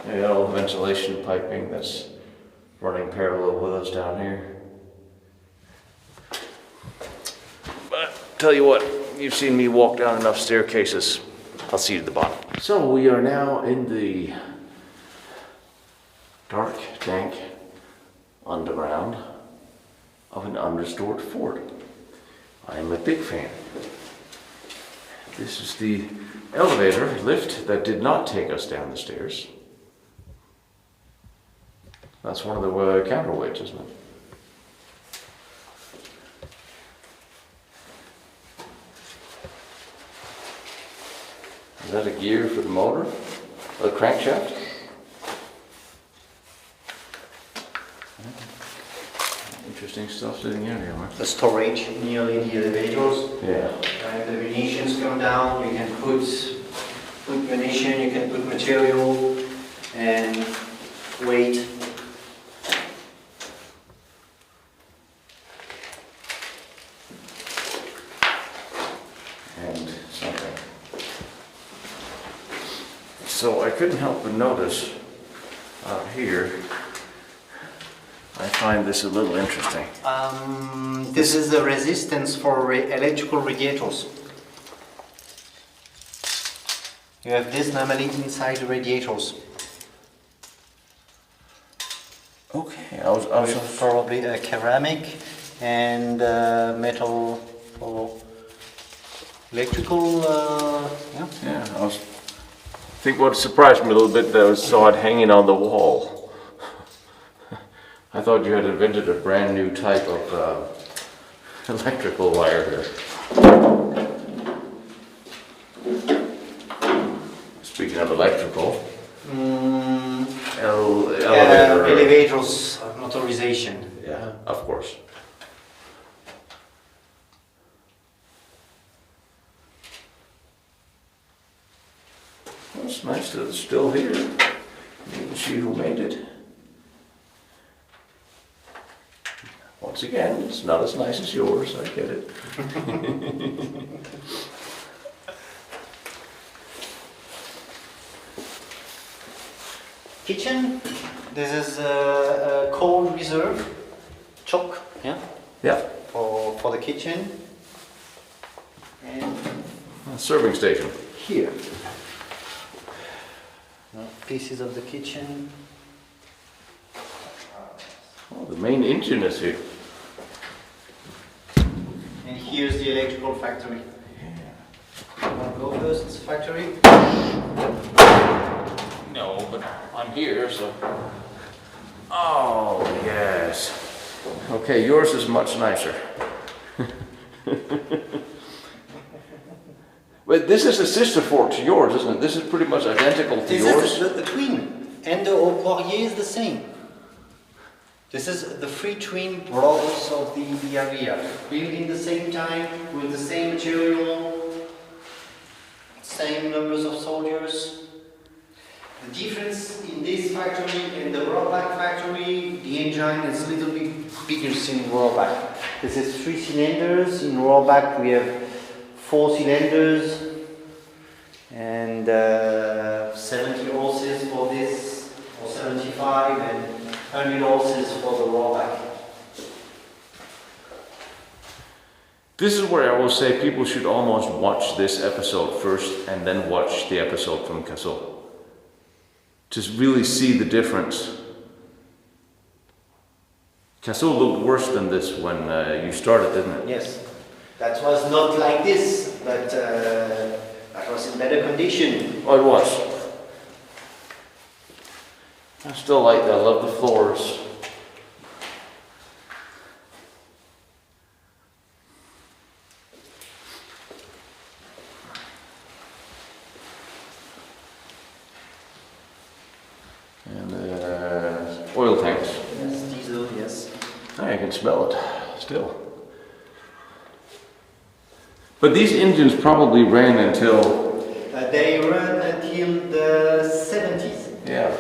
You got all the ventilation piping that's running parallel with us down here. But tell you what, you've seen me walk down enough staircases. I'll see you at the bottom. So we are now in the dark, dank underground of an unrestored fort. I am a big fan. This is the elevator lift that did not take us down the stairs. That's one of the counterweights, isn't it? Is that a gear for the motor? Or the crankshaft? Interesting stuff sitting out here, Mark. The storage nearly the elevators. Yeah. When the munitions come down, you can put munition, you can put material and weight. And something. So I couldn't help but notice out here, I find this a little interesting. This is the resistance for electrical radiators. You have this normally inside the radiators. Okay, I was Probably a ceramic and metal for electrical. Yeah. Yeah, I think what surprised me a little bit that I saw it hanging on the wall. I thought you had invented a brand new type of electrical wire here. Speaking of electrical, elevator. Elevators motorization. Yeah, of course. Well, it's nice that it's still here. You can see who made it. Once again, it's not as nice as yours, I get it. Kitchen. This is a cold reserve chock. Yeah. Yeah, For the kitchen. And serving station. here. Pieces of the kitchen. Oh, the main engine is here. And here's the electrical factory. Wanna go first, it's factory. No, but I'm here, so. Oh, yes. Okay, yours is much nicer. But this is a sister fork to yours, isn't it? This is pretty much identical to This yours. is the twin, and the haut poirier is the same. This is the three twin brothers of the area, built in the same time, with the same material, same numbers of soldiers. The difference in this factory and the rollback factory, the engine is a little bit bigger in rollback. This is 3 cylinders, in rollback we have 4 cylinders and 70 horses for this, or 75, and 100 horses for the rollback. This is where I will say people should almost watch this episode first and then watch the episode from Casso. Just really see the difference. Casso looked worse than this when you started, didn't it? Yes, that was not like this, but that was in better condition. Oh, it was. I still like that. I love the floors. And oil tanks. Yes, diesel, yes. I can smell it still. But these engines probably ran until... They ran until the 70s. Yeah.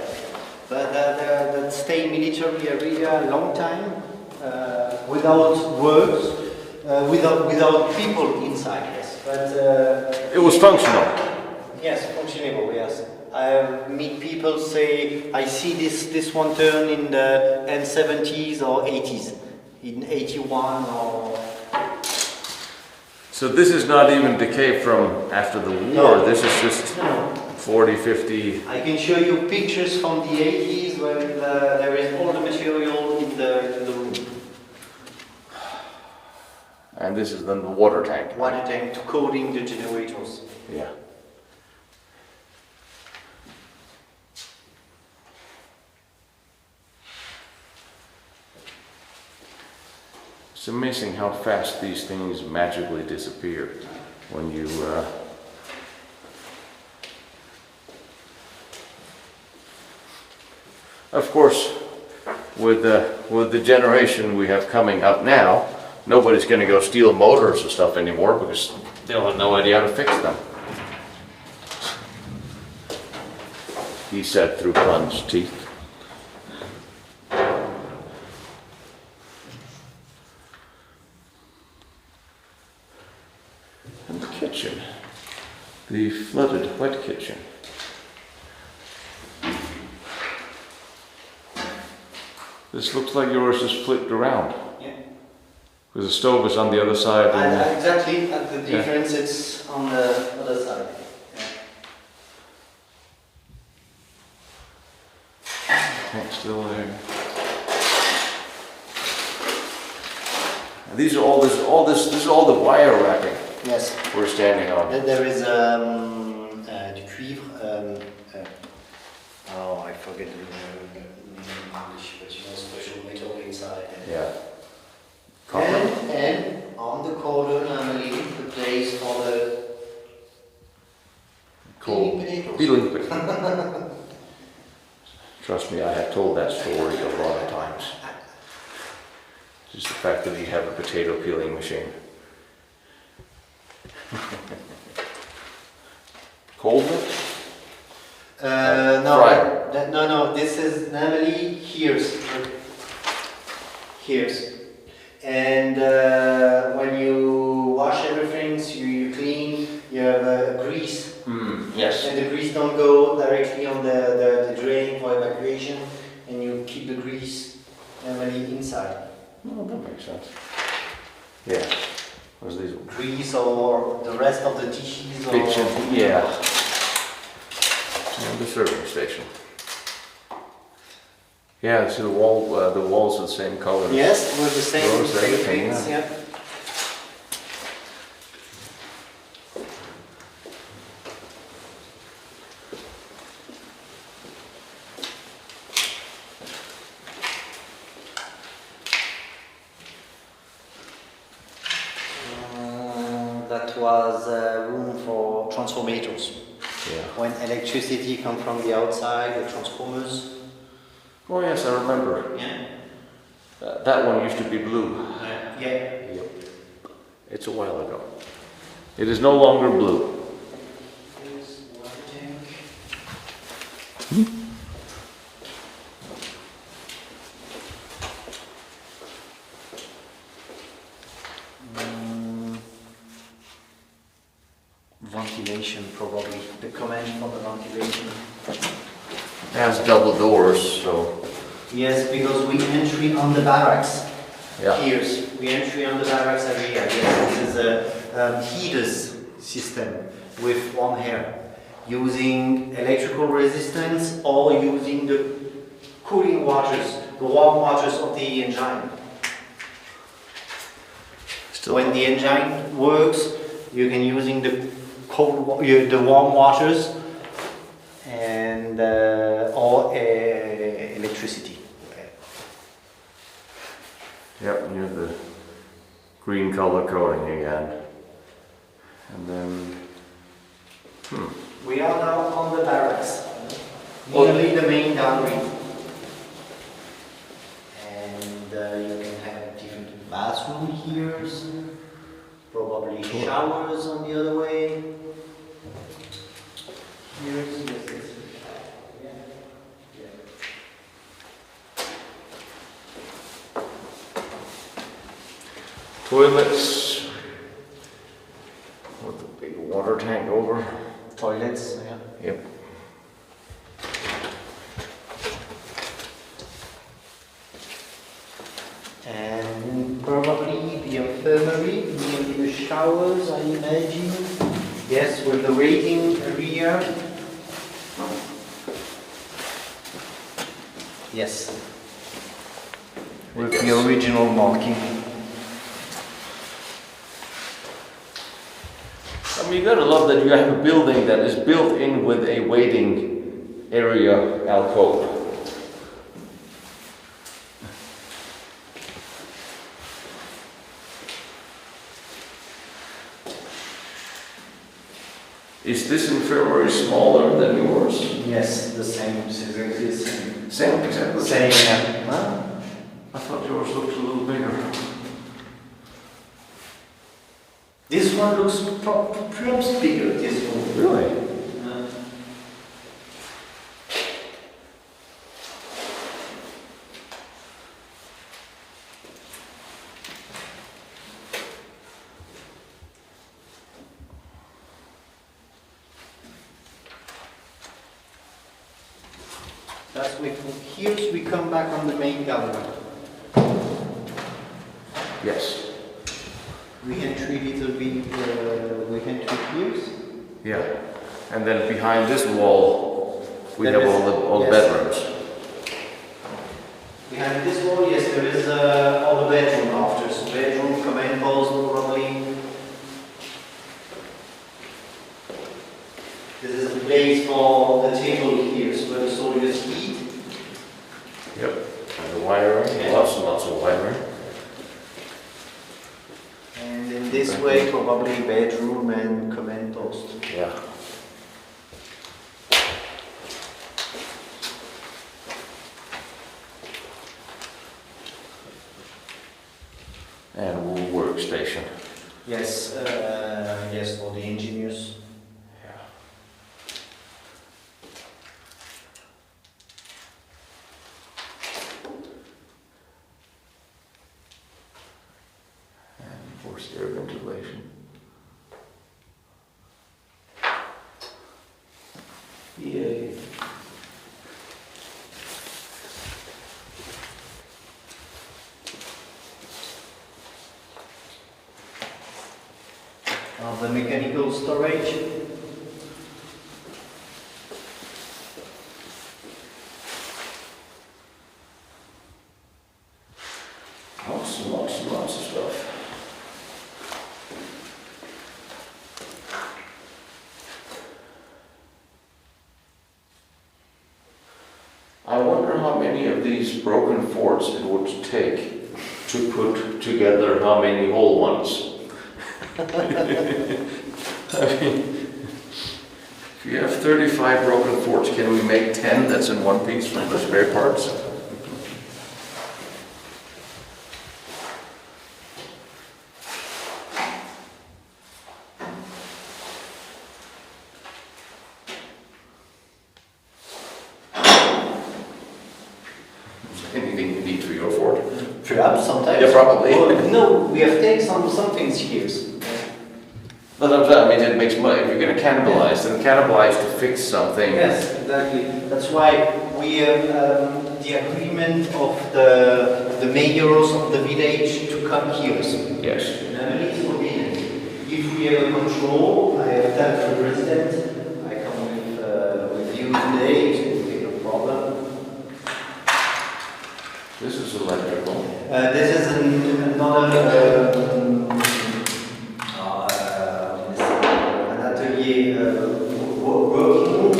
But that stayed military area a long time, without works, without people inside, yes. But It was functional. yes, functionable, yes. I meet people say, I see this one turn in the end 70s or 80s, in 81 or... So this is not even decay from after the war. No. This is just No. 40, 50. I can show you pictures from the 80s when there is all the material in the room. And this is then the water tank. Water tank to cooling the generators. Yeah. It's amazing how fast these things magically disappear when you Of course, with the generation we have coming up now, nobody's going to go steal motors and stuff anymore because they'll have no idea how to fix them. He said through plunged teeth. And the kitchen, the flooded wet kitchen. This looks like yours is flipped around. Yeah. Because the stove is on the other side. And Exactly, and the difference is on the other side. Yeah. Tank's still there. And these are all this is all the wire wrapping Yes. we're standing on. Then there is du cuivre. Oh, I forget the name in English, but you know, special metal inside. Yeah. Copper. And on the corner, normally the place for the Cool. Peeling potatoes. Trust me, I have told that story a lot of times. Just the fact that we have a potato peeling machine. Cold it? No, Fryer. no. This is normally here's, and when you wash everything, so you clean, you have grease. Yes. And the grease don't go directly on the drain for evacuation, and you keep the grease normally inside. Oh, that makes sense. Yeah. What's these ones? Grease or the rest of the dishes or... Kitchen. Yeah. And the serving station. Yeah, see the walls are the same color. Yes, with the same Rose, everything, things, yeah. yeah. That was room for transformators. Yeah. When electricity comes from the outside, the transformers. Oh yes, I remember. Yeah. That one used to be blue. Yeah. Yep. It's a while ago. It is no longer blue. Here's water tank. Ventilation, probably. The command for the ventilation. It has double doors, so Yes, because we entry on the barracks. yeah. Here's we entry on the barracks area. Yes, this is a heaters system with warm air, using electrical resistance or using the cooling waters, the warm waters of the engine. Still. When the engine works, you can using the the warm waters and or electricity. Yep, you have the green color coating again. And then We are now on the barracks, Oh. nearly the main gallery. And you can have different bathroom here, probably showers on the other way. Here's toilets with a big water tank over. toilets. Yeah. Yep. And probably the infirmary, nearly the showers, I imagine. Yes, with the waiting area. Yes. With the original marking. I mean, you gotta love that you have a building that is built in with a waiting area alcove. Is this infirmary smaller than yours? Yes, the same. Same. Same, exactly. Same. Yeah. Huh? I thought yours looked a little bigger. This one looks perhaps bigger. This one. Really? That's here we come back on the main gallery. Yes. We entry little bit. We entry here. Yeah. And then behind this wall, we There have is- all the yes. bedrooms. Behind this wall, yes, there is all the bedroom afters. Bedroom, command post, probably. This is a place for the table here, so where the soldiers eat. Yep. And the wiring, lots and lots of wiring. And in this way, probably bedroom and command post. Yeah. And workstation. Yes, yes, for the engineers. Yeah. And forced air ventilation. Yay. The mechanical storage. Lots and lots and lots of stuff. I wonder how many of these broken forts it would take to put together how many whole ones. I mean, if you have 35 broken forts, can we make 10 that's in one piece from the spare parts? Anything you need for your fort? Perhaps sometimes. Yeah, probably. Well, no, we have taken some things here. But I mean, it makes money. If you're going to cannibalize, then cannibalize to fix something. Yes, exactly. That's why we have the agreement of the mayors of the village to come here. Yes. Normally it's forbidden. If we have a control, I have that for the resident. I come with you today, so it will be no problem. This is electrical. This is another an atelier working room.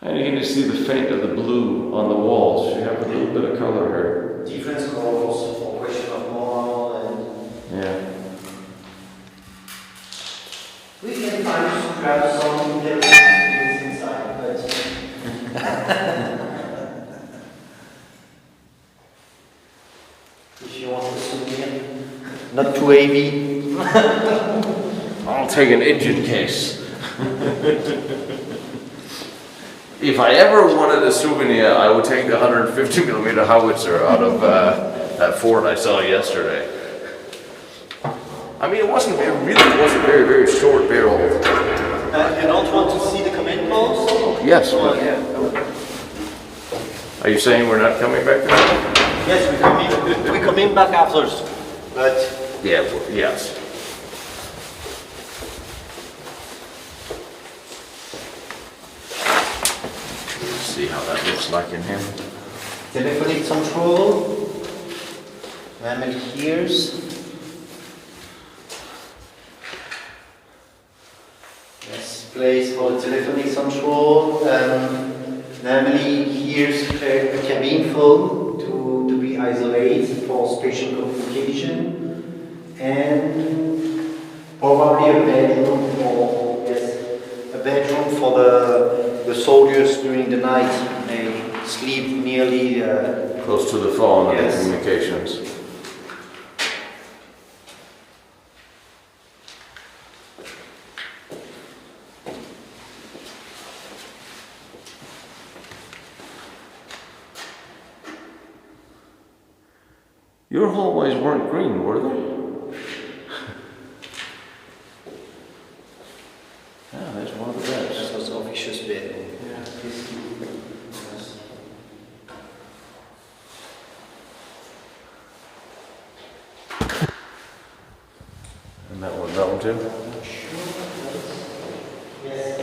And you can see the faint of the blue on the walls. You have a little bit of color here. Different colors for question of moral and Yeah. we can find perhaps some interesting things inside, but if you want a souvenir, not too heavy. I'll take an engine case. If I ever wanted a souvenir, I would take the 150mm howitzer out of that fort I saw yesterday. I mean, it really wasn't very, very short barrel. You don't want to see the command post? Yes. Oh, yeah. Are you saying we're not coming back there? Yes, we come in back afterwards, but Yeah, yes. Let's see how that looks like in here. telephonic control, memory here's. Yes, place for the telephonic control. Normally here's a cabin phone to be isolated for spatial communication, and probably a bedroom for the soldiers during the night. They sleep nearly Close to the phone and Yes. the communications. Your hallways weren't green, were they? Yeah, there's one of the beds. That was officious bed. And that one too? Yes.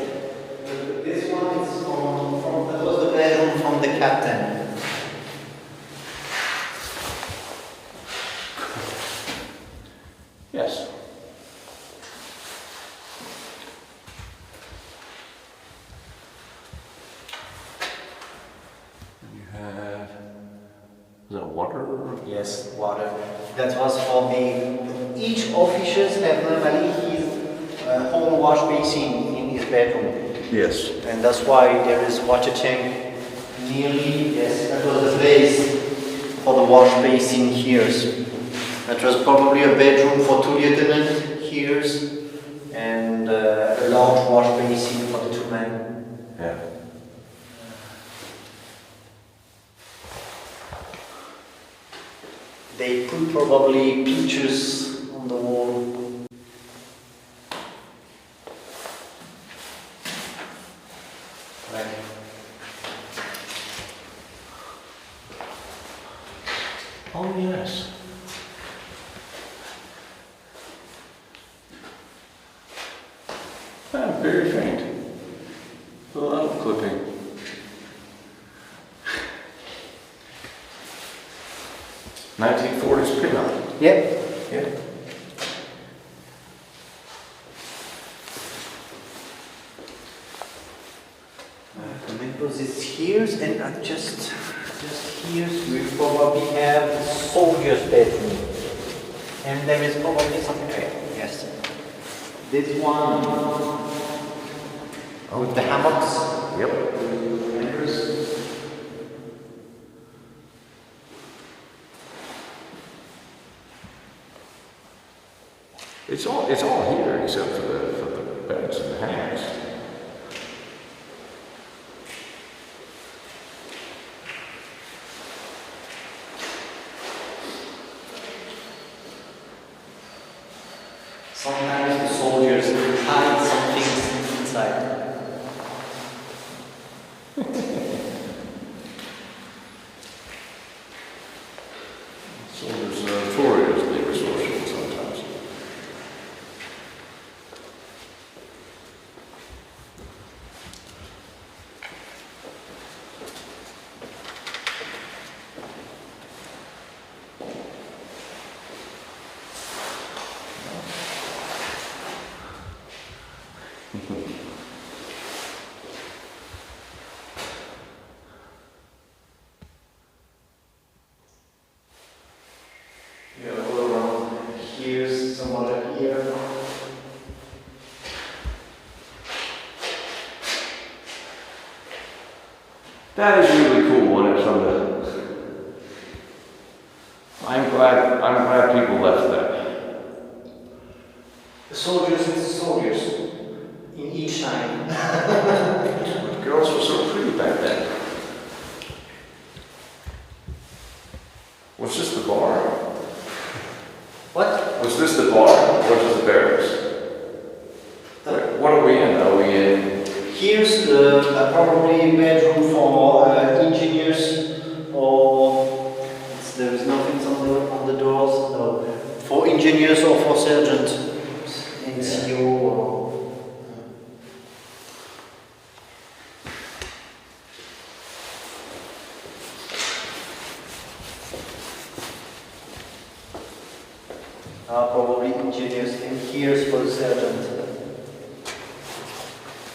bedroom from the captain. Yes. You have, is that water? Yes, water. That was for the, each officials have normally his whole wash basin in his bedroom. Yes. And that's why there is water tank nearly, yes, that was the place for the wash basin here. That was probably a bedroom for 2 lieutenants here and a large wash basin for the 2 men. Yeah. They put probably pictures on the wall. Right. Oh, yes. Very faint. A lot of clipping. (1940s) pinup. Yep. Yeah. Because it's here and just here we probably have soldier's bedroom. And there is probably something there. Yes. This one with the hammocks. Yep. It's all here except for the beds and the hammocks. Sometimes the soldiers hide some things inside. Soldiers are notoriously resourceful sometimes. Here's some other here. That is really cool when it's on the. I'm glad people left that. The soldiers and the soldiers in each time. Girls were so pretty back then. Was this the bar? What? Was this the bar or was this the barracks? What are we in? Are we in? Here's the probably bedroom for engineers, or there is nothing on the doors. No. For engineers or for sergeant, NCO or. Probably engineers, and here's for the sergeant.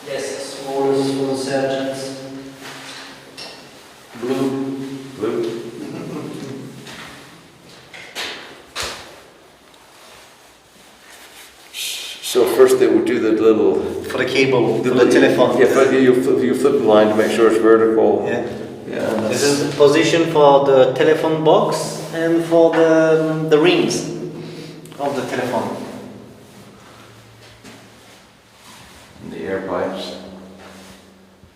Yes, smallest for the sergeants. Blue. So first they would do the little. For the cable, for the telephone. Yeah, but you flip the line to make sure it's vertical. Yeah. Yeah. And This is the position for the telephone box and for the rings of the telephone. And the air pipes.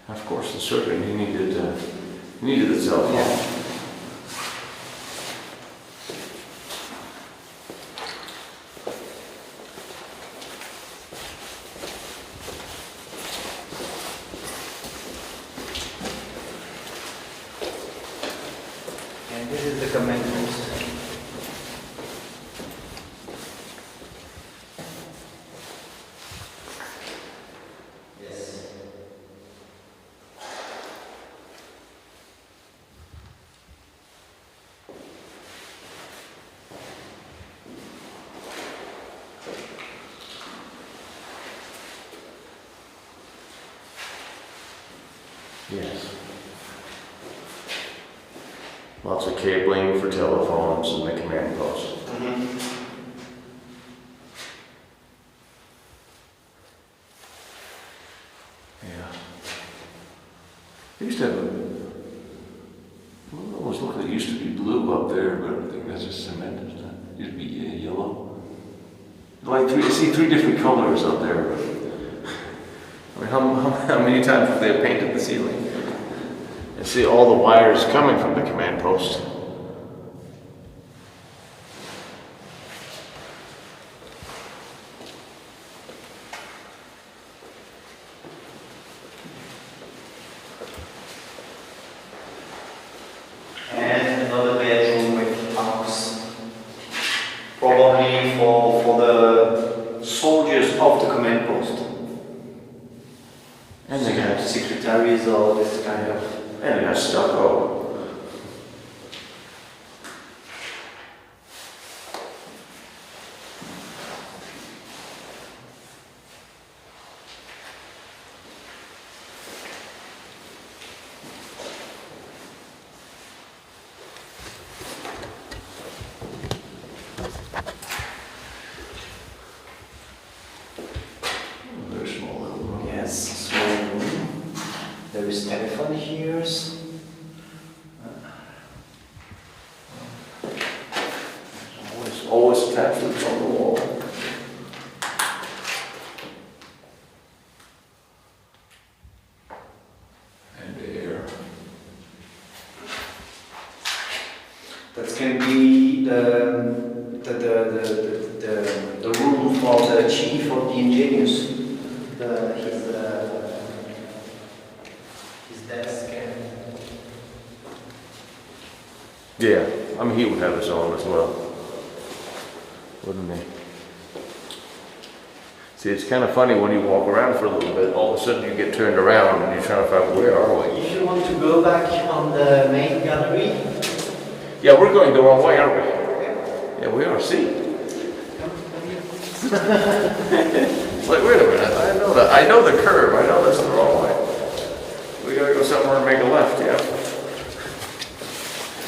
Of course, the surgeon he needed the cell phone. Yeah. And this is the command post. Yes. Lots of cabling for telephones and the command post. Yeah. They used to have it almost looked like it used to be blue up there, but I think that's just cement, isn't it? It used to be yellow. Like I see three different colors up there. But, I mean, how many times have they painted the ceiling? And see all the wires coming from the command post. And another bedroom with bunks, probably for the soldiers of the command post. And they got secretaries or this kind of. And it has stucco. Very small little room. Yes, small room. There is telephone here. Always attachments on the wall. And air. That can be the room for the chief of the engineers. His desk. Yeah, I mean he would have his own as well, wouldn't he? See, it's kind of funny when you walk around for a little bit, all of a sudden you get turned around and you're trying to find where are we? If you want to go back on the main gallery. Yeah, we're going the wrong way, aren't we? Yeah, we are. See? It's like, wait a minute, I know the curve, I know that's the wrong way. We gotta go somewhere and make a left, yeah.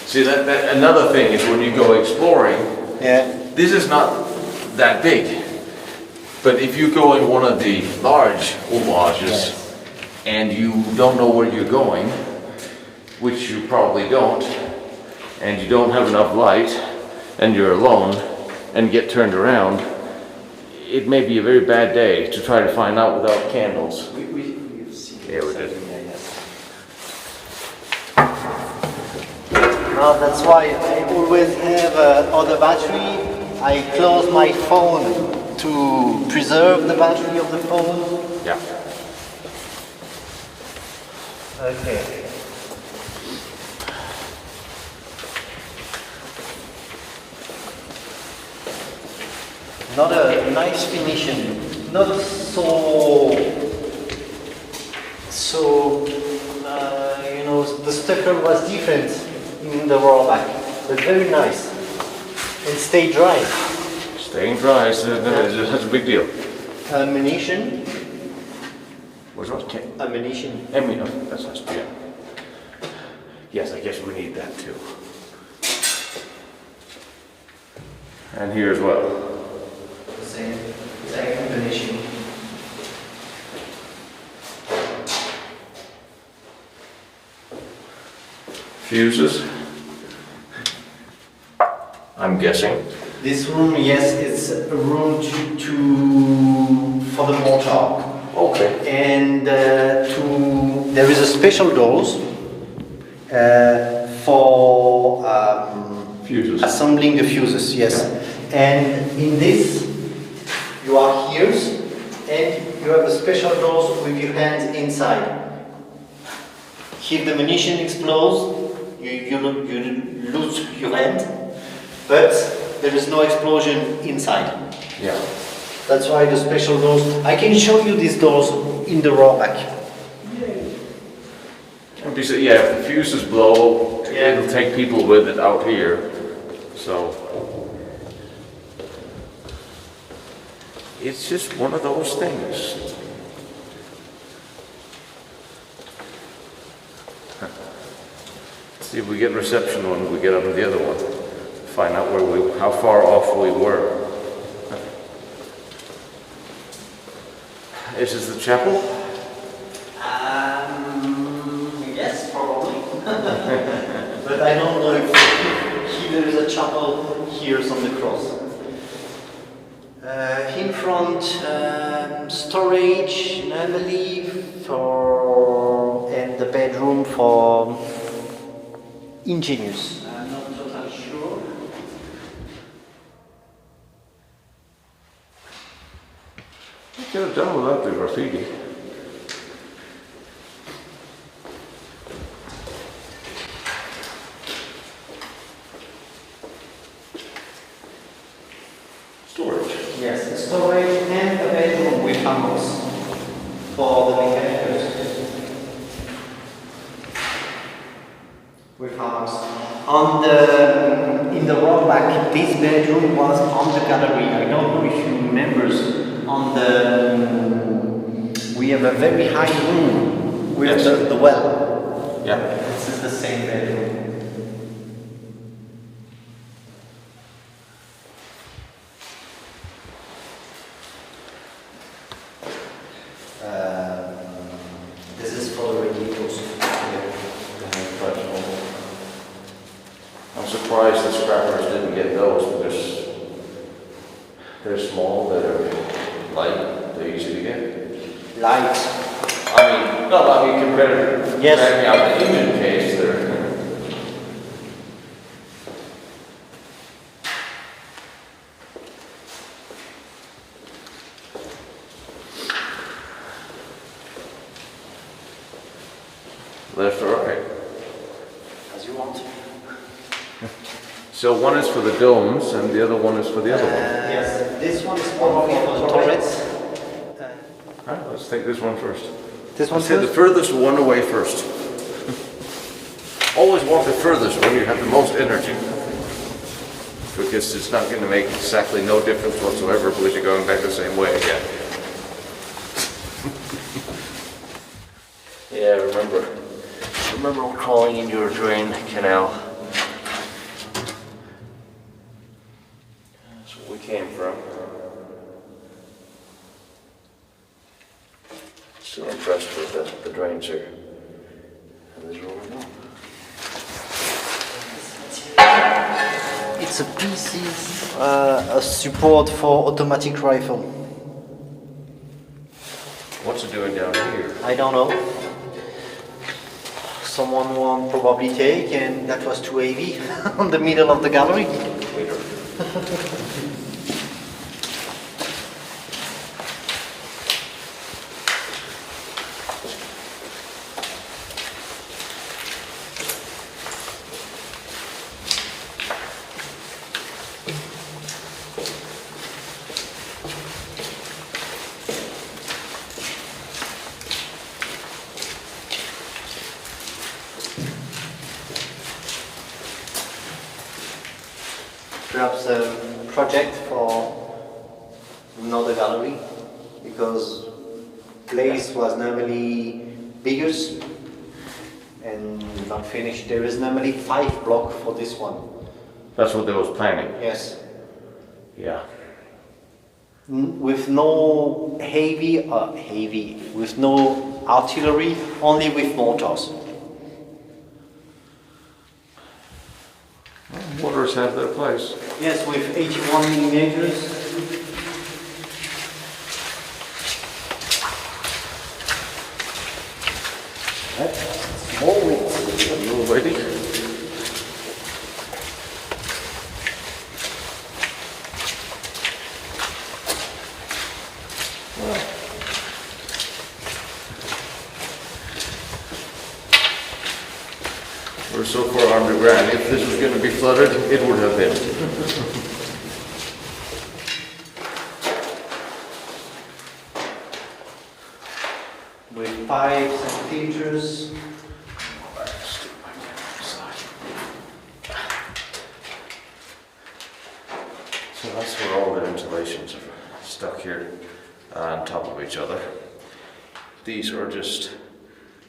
See, that another thing is when you go exploring, this is not that big. But if you go in one of the large ouvrages and you don't know where you're going, which you probably don't, and you don't have enough light, and you're alone, and get turned around, it may be a very bad day to try to find out without candles. We've seen Yeah, we did. Now that's why I always have other battery. I close my phone to preserve the battery of the phone. Yeah. Okay. Another nice finishing, not you know, the stucco was different in the rollback, but very nice and stay dry. Staying dry, that's a big deal. Munition. What's that? Munition. That's nice, yeah. Yes, I guess we need that too. And here as well. Same combination. Fuses. I'm guessing. This room, yes, it's a room for the mortar. Okay. And there is a special doors for Fuses. assembling the fuses, yes. And in this, you are here, and you have a special doors with your hands inside. If the munition explodes, you lose your hand, but there is no explosion inside. Yeah. That's why the special doors. I can show you these doors in the rollback. And if the fuses blow, it'll take people with it out here. So it's just one of those things. See if we get reception when we get up to the other one. Find out how far off we were. Is this the chapel? Yes, probably. But I don't know if there is a chapel here on the cross. In front, storage normally and the bedroom for engineers. I'm not totally sure. I could have done without the graffiti. Storage. Yes, the storage and the bedroom with hammocks for the mechanicals. With hammocks. In the rock back, this bedroom was on the gallery. I don't know if you remember. We have a very high room with the well. Yeah. This is the same bedroom. This is for the radiators. I'm surprised the scrappers didn't get those because they're small, they're light, they're easy to get. Light. Compared to Yes. dragging out the engine case, they're. Left or right? As you want. So one is for the domes and the other one is for the other one. Yes, this one is probably for the turrets. Right, let's take this one first. This one Let's take the first? furthest one away first. Always want the furthest one, you have the most energy. Because it's not going to make exactly no difference whatsoever because you're going back the same way again. Yeah, remember crawling in your drain canal. That's where we came from. Still impressed with the drains here. And this is where we're going. It's a pieces, a support for automatic rifle. What's it doing down here? I don't know. Someone won't probably take, and that was too heavy on the middle of the gallery. Perhaps a project for another gallery, because place was normally bigger and not finished. There is normally 5 blocks for this one. That's what they was planning. Yes. Yeah. With no heavy, with no artillery, only with mortars. Mortars have their place. Yes, with 81 millimeters. Small width. Are you ready? We're so far underground. If this was going to be flooded, it would have been. With 5 centimeters. So that's where all the insulations are stuck here on top of each other. These are just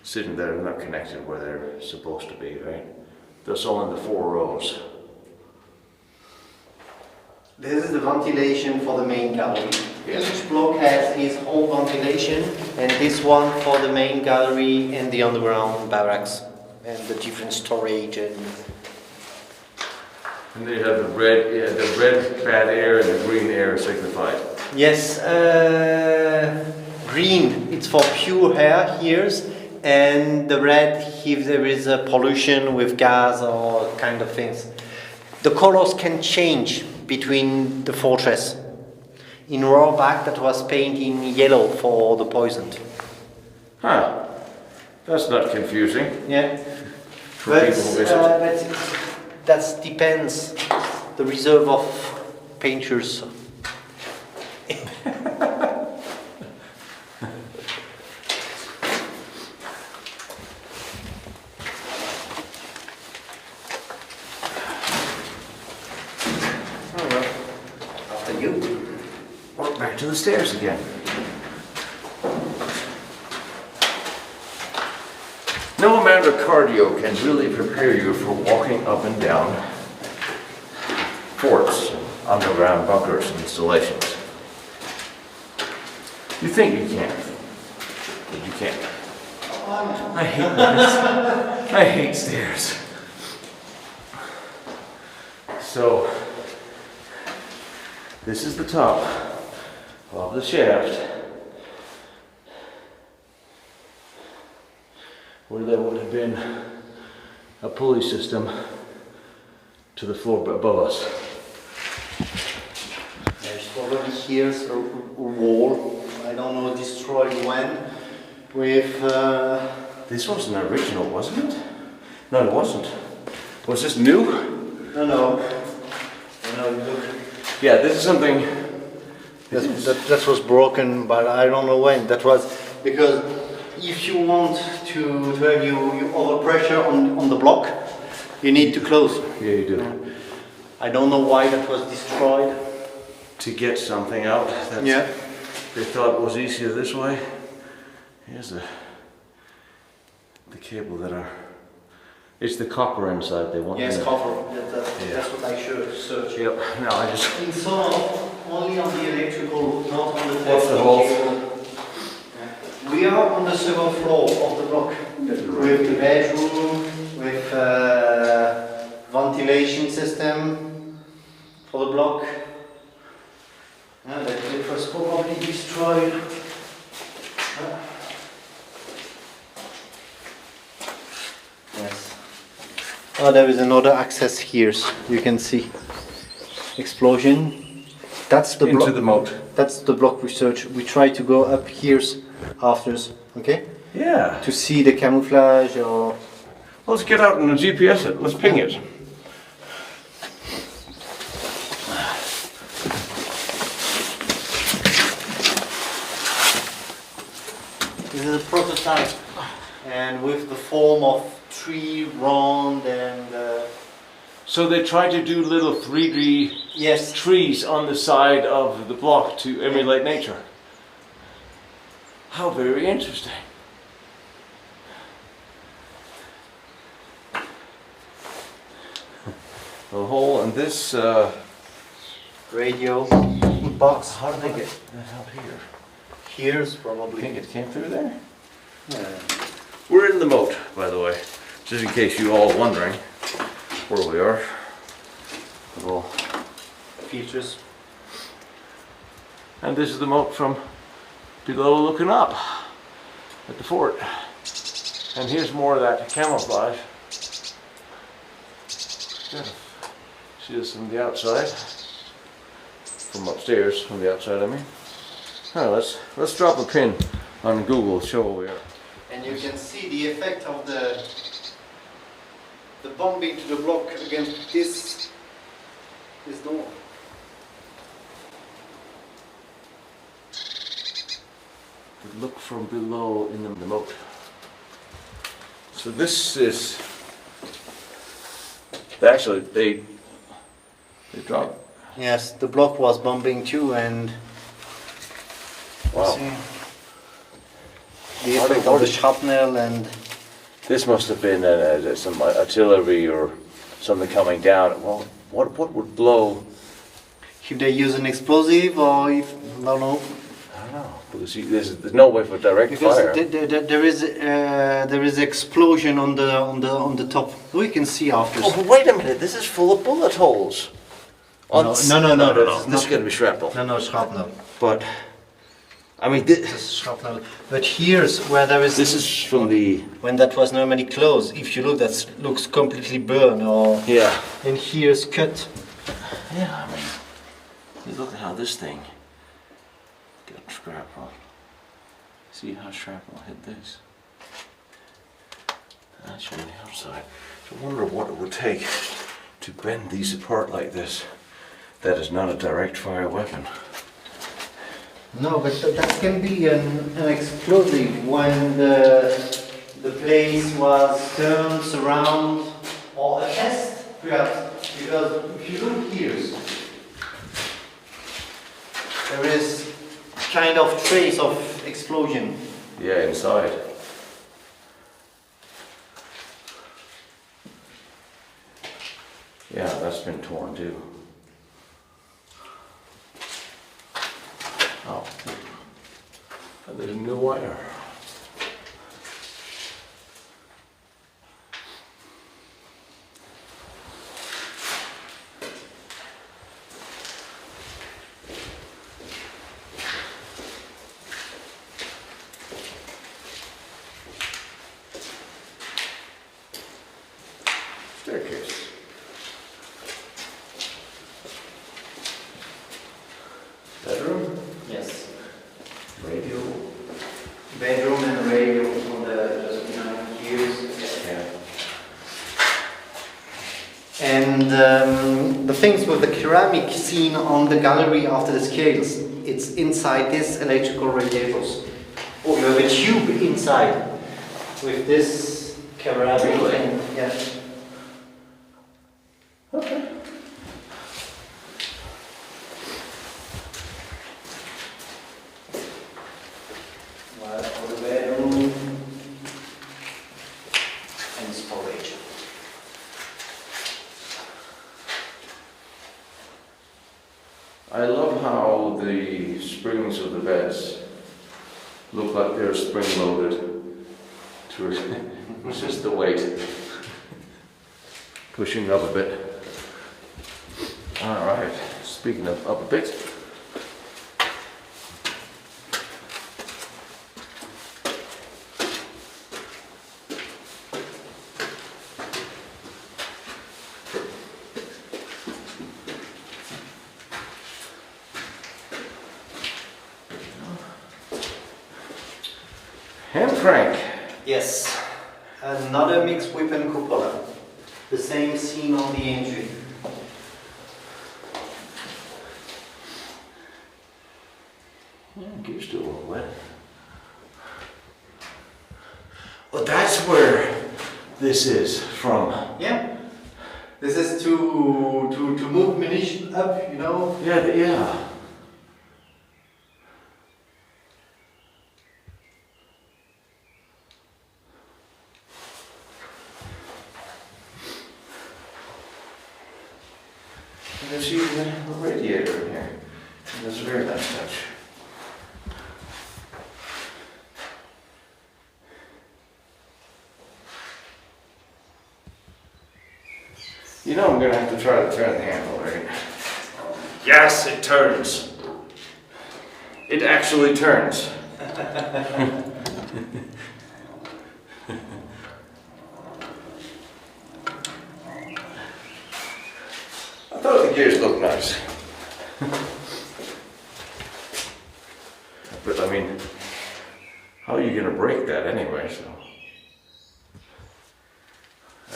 sitting there not connected where they're supposed to be, right? That's all in the 4 rows. This is the ventilation for the main gallery. Yes. Each block has its own ventilation, and this one for the main gallery and the underground barracks and the different storage and. And they have the red bad air and the green air signified. Yes, green it's for pure air here, and the red if there is a pollution with gas or kind of things. The colors can change between the fortress. In Rohrback that was painted in yellow for the poisoned. Huh. That's not confusing. Yeah. For people who visit. But that depends the reserve of painters. After you. Or back to the stairs again. No amount of cardio can really prepare you for walking up and down forts, underground bunkers, installations. You think you can, but you can't. I hate this. I hate stairs. So, this is the top of the shaft, where there would have been a pulley system to the floor above us. There's already here a wall, I don't know, destroyed when, with... This wasn't original, wasn't it? No, it wasn't. Was this new? No, look. Yeah, this is something... That was broken, but I don't know when. That was because if you want to have your overpressure on the block, you need to close. Yeah, you do. I don't know why that was destroyed. To get something out that they thought was easier this way. Here's the cable that are... It's the copper inside they want. Yes, copper. That's what I should search. Yep, now I just... In some, only on the electrical, not on the What's the technical whole... cable. We are on the second floor of the block, with the bedroom, with ventilation system for the block. That was probably destroyed. Yes. Oh, there is another access here. You can see explosion. That's the Into block. the moat. That's the block research. We try to go up here after, okay? Yeah. To see the camouflage or... Let's get out and GPS it. Let's ping it. This is a prototype, and with the form of tree, round, and... So they try to do little 3D yes. trees on the side of the block to emulate nature. How very interesting. The hole in this radio box. how did they get that out here? Here's I probably. think it came through there. Yeah. We're in the moat, by the way, just in case you all wondering where we are. Well, Features. and this is the moat from below looking up at the fort. And here's more of that camouflage. See this from the outside. From upstairs, from the outside I mean. Alright, let's drop a pin on Google to show where we are. And you can see the effect of the bombing to the block against this door. But look from below in the moat. So this is actually they dropped. Yes, the block was bombing too, and Wow. see the effect of the shrapnel and This must have been some artillery or something coming down. Well, what would blow? If they use an explosive or if no no. I don't know, because there's no way for direct Because fire. there is explosion on the top. We can see after. Oh, but wait a minute! This is full of bullet holes. No. This is going to be shrapnel. No, shrapnel. But I mean, This is shrapnel. But here's where there is. this is from the when that was normally closed. If you look, that looks completely burned. Or yeah. and here's cut. Yeah, I mean, look at how this thing got shrapnel. See how shrapnel hit this? That's from the outside. So I wonder what it would take to bend these apart like this. That is not a direct fire weapon. No, but that can be an explosive when the place was turned around or a test perhaps. Because if you look here, there is kind of trace of explosion. Yeah, inside. Yeah, that's been torn too. Oh, and there's a new wire. Staircase. Bedroom. Yes. Radio. Bedroom and radio on the just behind here. Yeah. And the things with the ceramic seen on the gallery after the scales, it's inside this electrical radiators. Oh, you have a tube inside with this ceramic thing. Yeah. Okay. Well, for the bedroom and storage. I love how the springs of the beds look like they're spring-loaded to resist the weight. Pushing up a bit. All right, speaking of up a bit. Hand crank. Yes, another mixed weapon cupola. The same scene on the entry. Yeah, gear's still a little wet. Well, that's where this is from. Yeah. This is to move munition up, you know. Yeah, yeah. You can see the radiator in here. That's a very nice touch. You know I'm gonna have to try to turn the handle, right? Yes, it turns. It actually turns. I thought the gears looked nice. But I mean, how are you gonna break that anyway, so?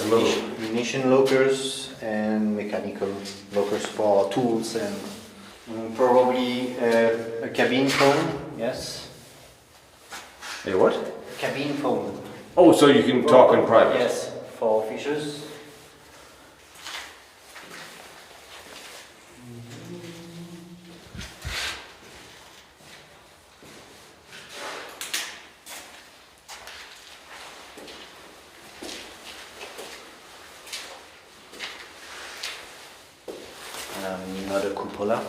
A little. Munition lockers and mechanical lockers for tools and probably a cabin phone. Yes. Hey, what? Cabin phone. Oh, so you can talk in private? Yes, for officers. cupola.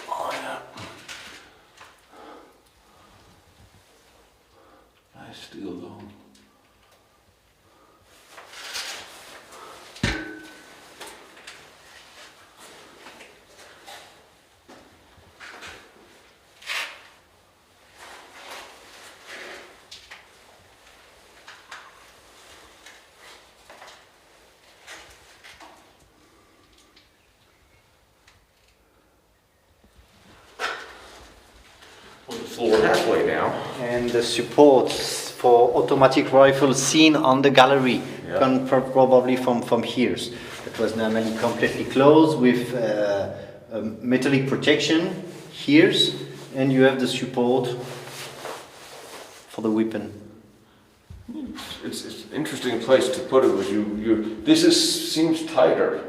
Oh yeah. Nice steel dome. Floor halfway now. And the supports for automatic rifles seen on the gallery Yeah. come probably from here. It was normally completely closed with a metallic protection here, and you have the support for the weapon. It's an interesting place to put it. Was seems tighter.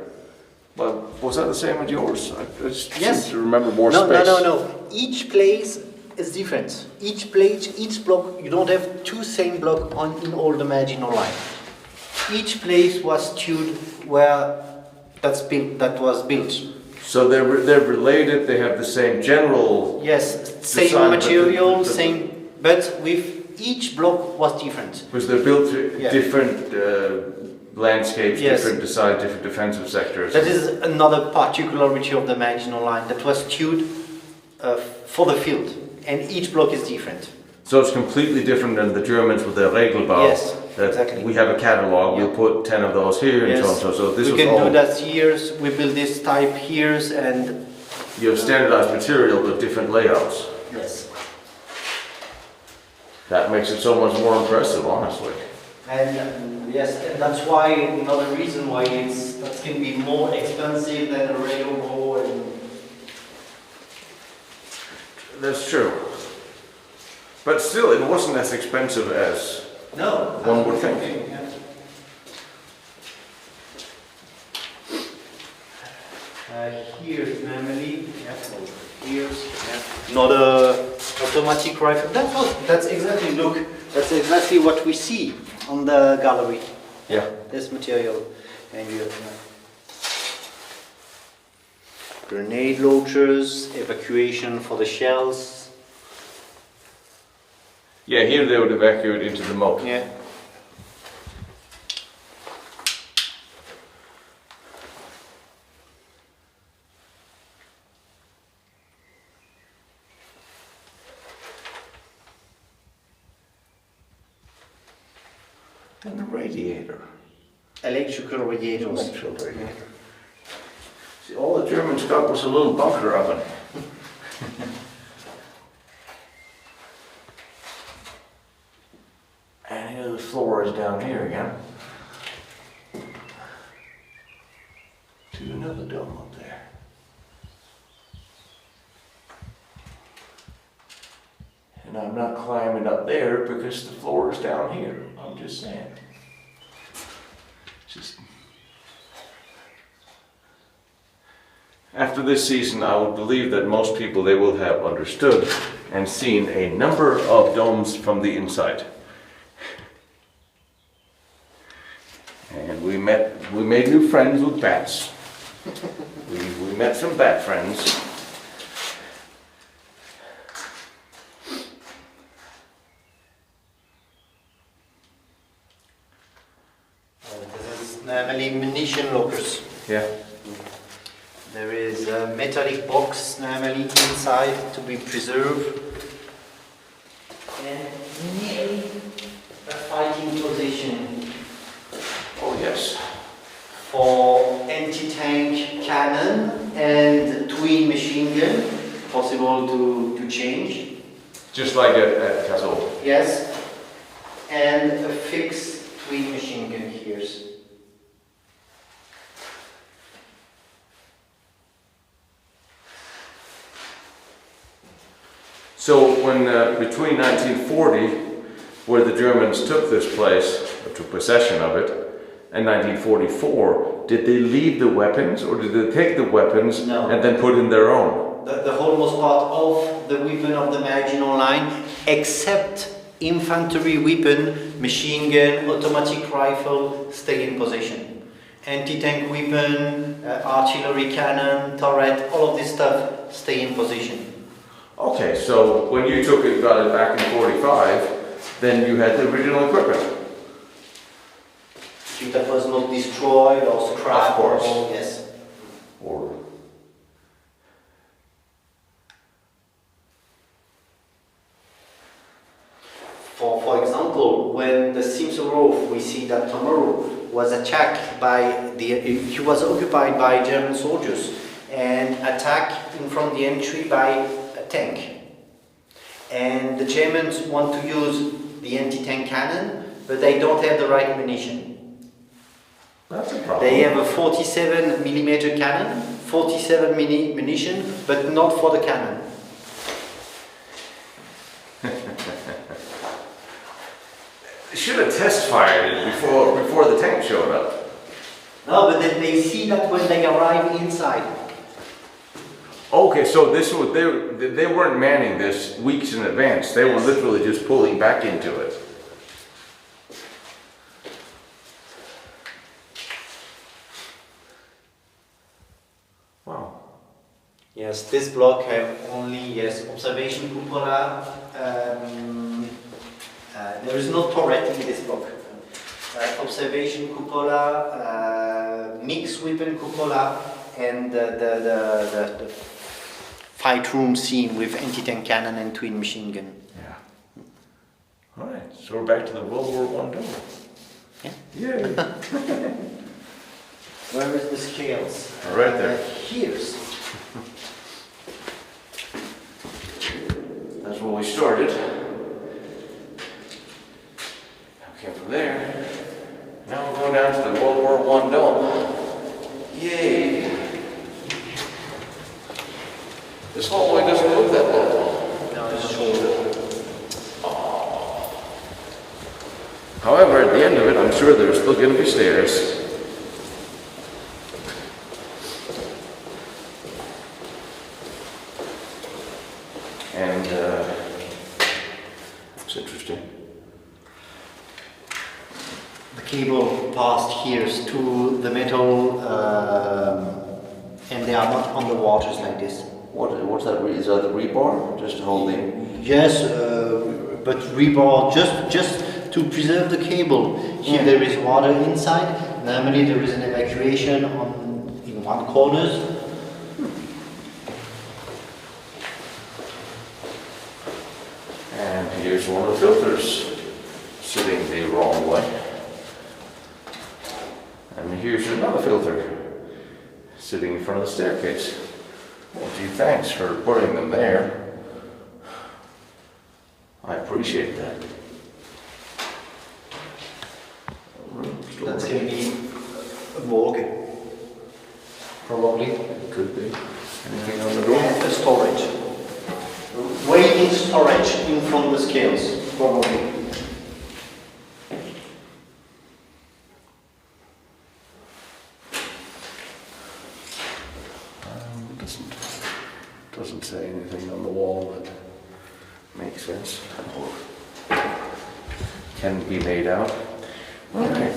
But was that the same as yours? I just seem to remember more space. No. Each place is different. Each block, you don't have two same block in all the Maginot-lines. Each place was tuned where that was built. So they're related. They have the same general. Yes, same design, material, same, but with each block was different. Because they're built Yeah. different landscapes, Yes. different design, different defensive sectors. That is another particularity of the Maginot-line that was tuned for the field, and each block is different. So it's completely different than the Germans with their Regelbau. Yes, that exactly. We have a catalog. We'll put 10 of those here and so on. So this we was can all. do that here. We build this type here, and You have standardized material but different layouts. yes. That makes it so much more impressive, honestly. And yes, and that's why another reason why that can be more expensive than a regular bow. And That's true. But still, it wasn't as expensive as no, one would think. Yeah. Here's normally, here's not a automatic rifle. That's exactly what we see on the gallery. Yeah. This material, and you grenade launchers, evacuation for the shells. Yeah, here they would evacuate into the moat. Yeah. And the radiator. Electrical radiators. Electrical radiator. See, all the Germans got was a little bunker oven. And here the floor is down here again. To another dome up there. And I'm not climbing up there because the floor is down here. I'm just saying. After this season, I would believe that most people, they will have understood and seen a number of domes from the inside. And we made new friends with bats. We met some bat friends. This is normally munition lockers. Yeah. There is a metallic box normally inside to be preserved. And nearly a fighting position Oh yes. for anti-tank cannon and twin machine gun, possible to change. Just like at Casso. Yes. And a fixed twin machine gun here. So when between 1940, where the Germans took this place, or took possession of it, and 1944, did they leave the weapons, or did they take the weapons No. and then put in their own? The whole was part of the weapon of the Maginot line, except infantry weapon, machine gun, automatic rifle stay in position. Anti-tank weapon, artillery cannon, turret, all of this stuff stay in position. Okay, so when you took it, got it back in 45, then you had the original equipment. If that was not destroyed or scrapped. Of course. Yes. Or For example, when the Simsarov, we see that tomorrow was attacked by he was occupied by German soldiers and attacked in front of the entry by a tank. And the Germans want to use the anti-tank cannon, but they don't have the right munition. that's a problem. They have a 47 millimeter cannon, 47 munition, but not for the cannon. Should have test fired it before the tank showed up. No, but they see that when they arrive inside. Okay, so this was they weren't manning this weeks in advance. They were literally just pulling back into it. Wow. Yes, this block have only observation cupola. There is no turret in this block. Observation cupola, mixed weapon cupola, and the fight room scene with anti-tank cannon and twin machine gun. Yeah. All right, so we're back to the World War I door. Yeah. Yay. Where is the scales? Right there. Here's. That's where we started. Okay, from there. Now we're going down to the World War I dome. Yay! This hallway doesn't look that long. No, it's shorter. However, at the end of it, I'm sure there's still going to be stairs. And, it's interesting. The cable passed here to the metal, and they are not on the waters like this. What's that? Is that the rebar? Just holding? Yes, but rebar just to preserve the cable. Here there is water inside. Normally there is an evacuation in one corner. And here's one of the filters sitting the wrong way. And here's another filter sitting in front of the staircase. Well, gee, thanks for putting them there. I appreciate that. That's going to be a morgue. Probably. Could be. Anything on the door? And a storage. Waiting storage in front of the scales, probably. Doesn't say anything on the wall that makes sense or can be made out. Okay.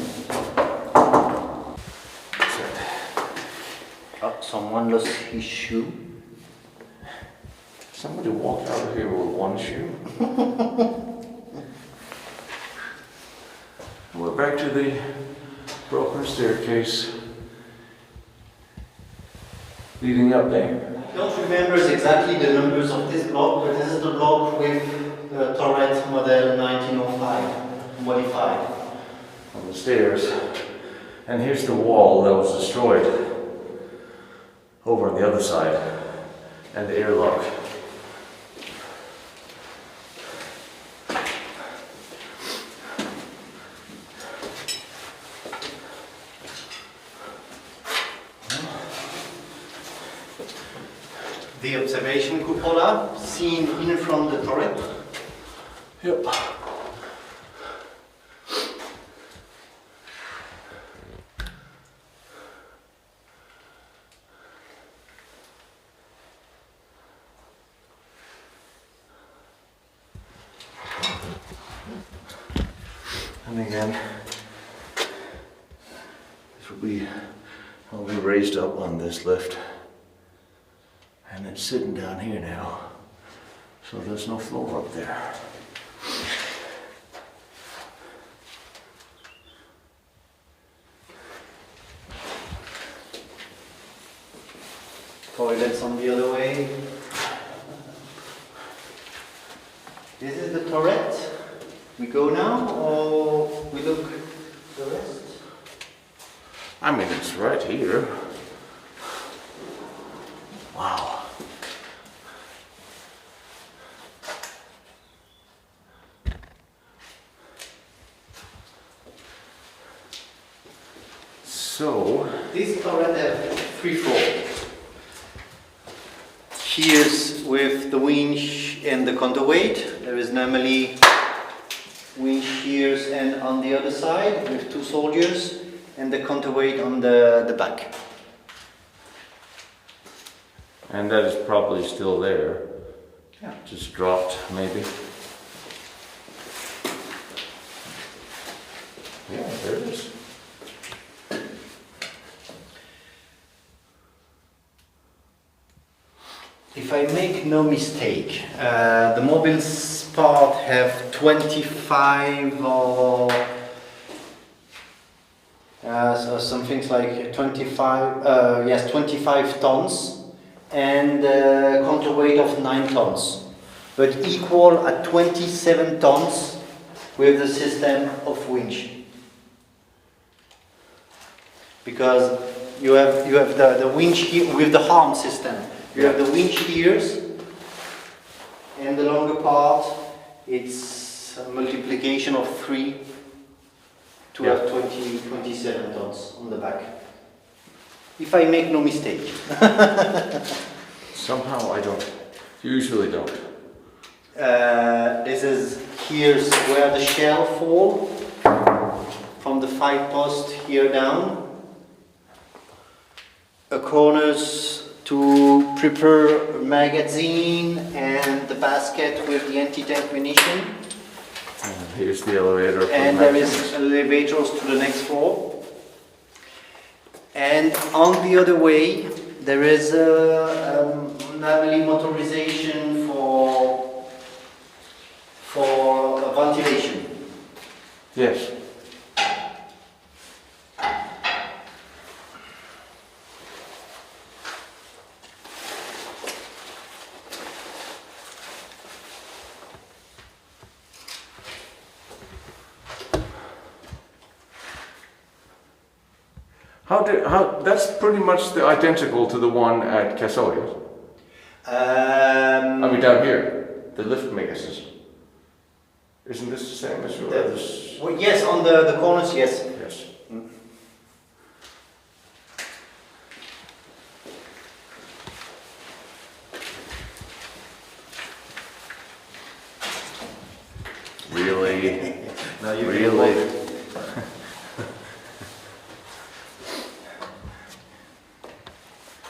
Oh, someone lost his shoe. Somebody walked out of here with one shoe. We're back to the broken staircase leading up there. I don't remember exactly the numbers of this block, but this is the block with the turret model 1905, modified. On the stairs. And here's the wall that was destroyed over on the other side. And the airlock. The observation cupola seen in from the turret. Yep. And again, this will be raised up on this lift. And it's sitting down here now, so there's no floor up there. Toilets on the other way. This is the turret. We go now, or we look the rest? I mean, it's right here. Wow. So, this turret has 3 floors. Here's with the winch and the counterweight. There is normally winch here and on the other side with 2 soldiers and the counterweight on the back. and that is probably still there. Yeah. Just dropped, maybe. Yeah, there it is. If I make no mistake, the mobile part have 25 or so some things like 25, yes, 25 tons and counterweight of 9 tons, but equal at 27 tons with the system of winch. Because you have the winch here with the arm system. You have the winch here, and the longer part, it's a multiplication of 3 to have 27 tons on the back. If I make no mistake. Somehow I don't. Usually don't. This is here's where the shell fall from the 5 post here down. A corners to prepare a magazine and the basket with the anti-tank munition. And here's the elevator. And there is elevators to the next floor. And on the other way, there is a normally motorization for ventilation. Yes. That's pretty much identical to the one at Casso, yes? I mean down here, the lift mechanism. Isn't this the same as yours? Well, yes, on the corners, yes. Yes. Really? No, you really?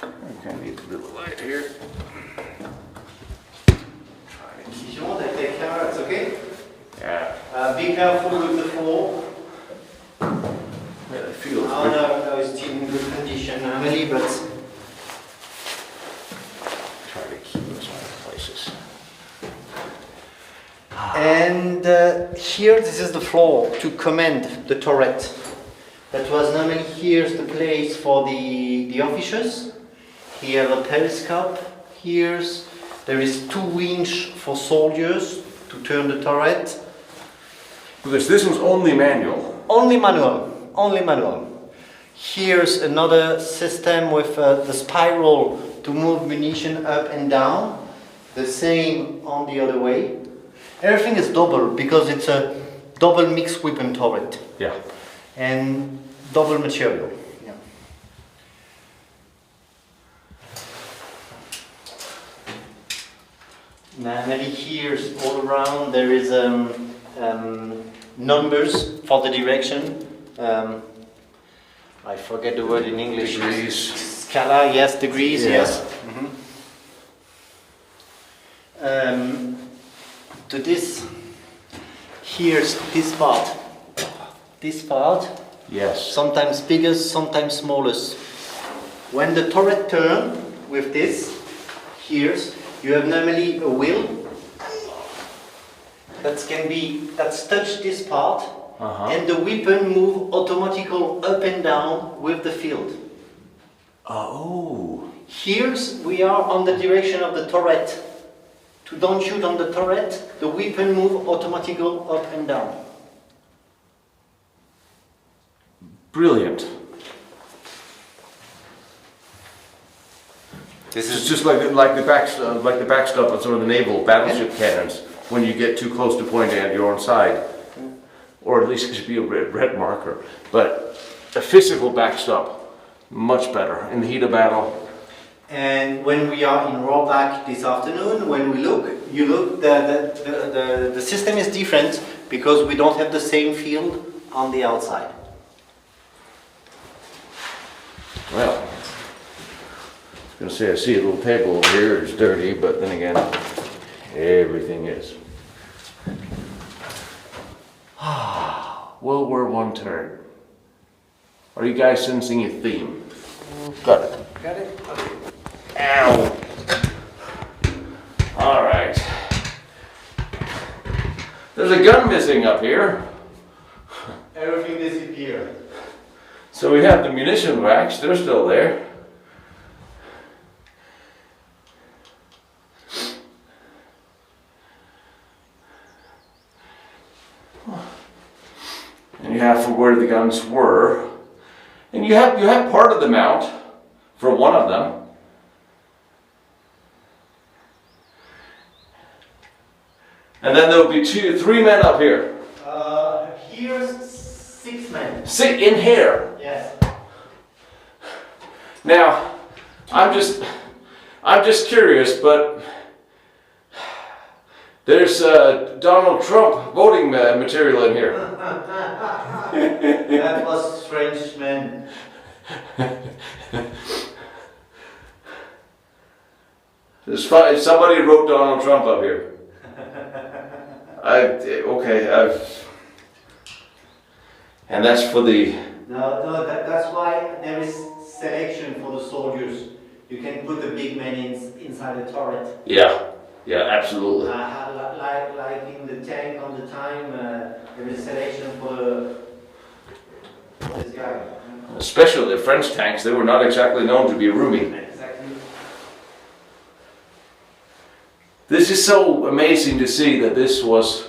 Okay, I need a little light here. If you want, I take care, it's okay? Yeah. Be careful with the floor. Yeah, it feels Oh good. no, it's still in good condition normally, but Try to keep those in places. and here this is the floor to command the turret. That was normally here's the place for the officers. Here a periscope. There is 2 winch for soldiers to turn the turret. Because this one's only manual. Only manual. Here's another system with the spiral to move munition up and down. The same on the other way. Everything is double because it's a double mixed weapon turret Yeah. and double material. Yeah. Normally here's all around there is numbers for the direction. I forget the word in English. Degrees. Scala, yes, degrees, Yeah. yes. To this, here's this part. This part, Yes. sometimes bigger, sometimes smaller. When the turret turns with this, here's, you have normally a wheel that's touch this part, and the weapon move automatically up and down with the field. Oh. Here's we are on the direction of the turret. To don't shoot on the turret, the weapon move automatically up and down. Brilliant. This It's just like the backstop on some of the naval battleship cannons. When you get too close to pointing at your own side, or at least it should be a red marker. But a physical backstop, much better in the heat of battle. And when we are in rollback this afternoon, when we look, the system is different because we don't have the same field on the outside. Well, I was going to say I see a little table over here. It's dirty, but then again, everything is. World War I turn. Are you guys sensing a theme? Got it. Got it? Okay. Ow! All right. There's a gun missing up here. Everything disappeared. So we have the munition racks. They're still there. And you have for where the guns were. And you have part of the mount for one of them. And then there'll be 3 men up here. Here's 6 men. Sit in here. Yes. Now, I'm just curious, but there's Donald Trump voting material in here. That was French men. Somebody wrote Donald Trump up here. And that's for the. No, that's why there is selection for the soldiers. You can put the big men inside the turret. Yeah, absolutely. Like in the tank on the time, there is selection for this guy. Especially the French tanks, they were not exactly known to be roomy. Exactly. This is so amazing to see that this was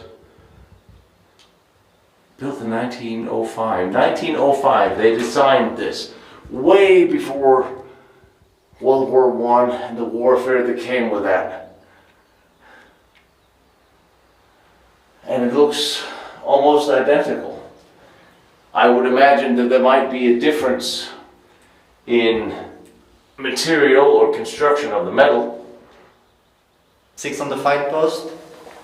built in 1905. 1905, they designed this way before World War I and the warfare that came with that. And it looks almost identical. I would imagine that there might be a difference in material or construction of the metal. 6 on the fight post,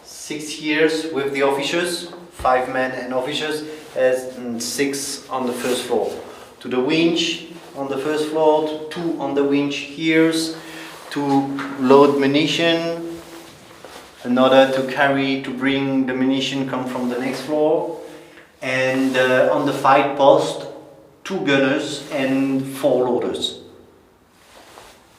6 years with the officers, 5 men and officers, and 6 on the first floor. To the winch on the first floor, 2 on the winch here, to load munition, another to bring the munition come from the next floor, and on the fight post, 2 gunners and 4 loaders.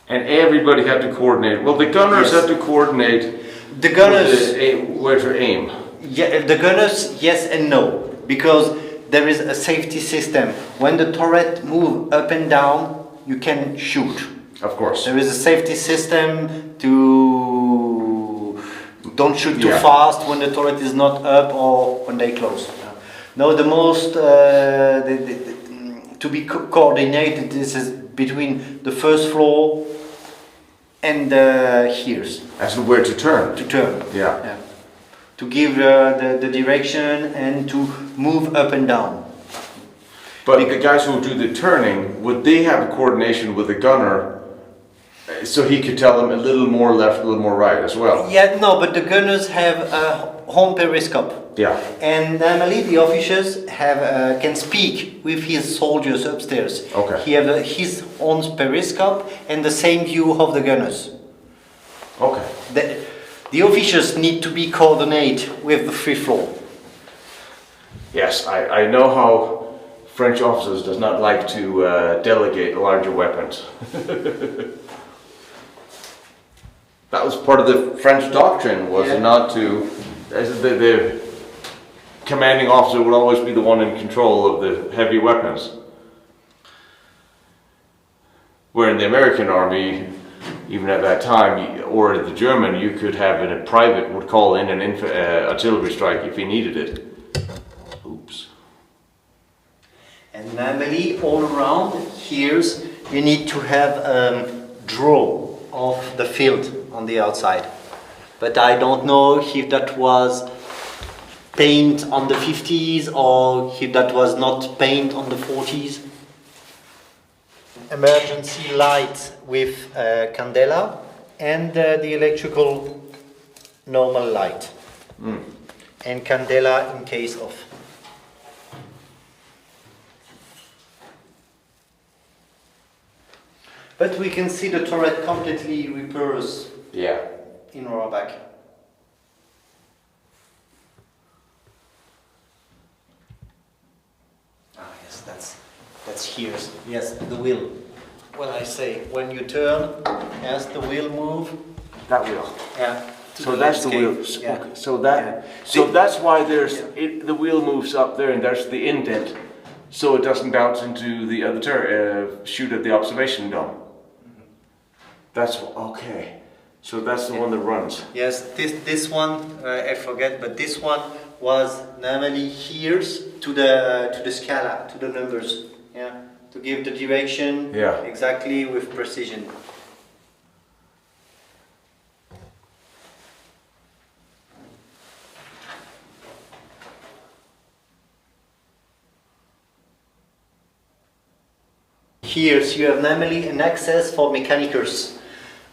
And everybody had to coordinate. Well, the gunners had to coordinate. The gunners. Where to aim. Yeah, the gunners, yes and no, because there is a safety system. When the turret moves up and down, you can shoot. Of course. There is a safety system to don't shoot too fast when the turret is not up or when they close. No, the most to be coordinated. This is between the first floor and here's. As to where to turn. To turn. Yeah. To give the direction and to move up and down. But the guys who do the turning, would they have a coordination with the gunner so he could tell them a little more left, a little more right as well? Yeah, no, but the gunners have a home periscope. Yeah. And normally the officers have can speak with his soldiers upstairs. Okay. He has his own periscope and the same view of the gunners. Okay. The officers need to be coordinated with the free floor. Yes, I know how French officers does not like to delegate larger weapons. That was part of the French doctrine, was it not to, the commanding officer would always be the one in control of the heavy weapons. Where in the American army, even at that time, or the German, you could have a private would call in an artillery strike if he needed it. Oops. And normally all around here you need to have a draw of the field on the outside. But I don't know if that was paint on the 50s or if that was not paint on the 40s. Emergency light with candela and the electrical normal light. And candela in case of. But we can see the turret completely repairs in our back. Ah yes, that's here. Yes, the wheel. When I say when you turn, yes, the wheel move. That wheel. Yeah. So that's the wheel. Yeah. Okay. So that's why the wheel moves up there, and there's the indent, so it doesn't bounce into the other chute at the observation dome. That's okay. So that's the one that runs. Yes, this one I forget, but this one was normally here to the scala, to the numbers. Yeah, to give the direction. Yeah. Exactly with precision. Here you have normally an access for mechanicals.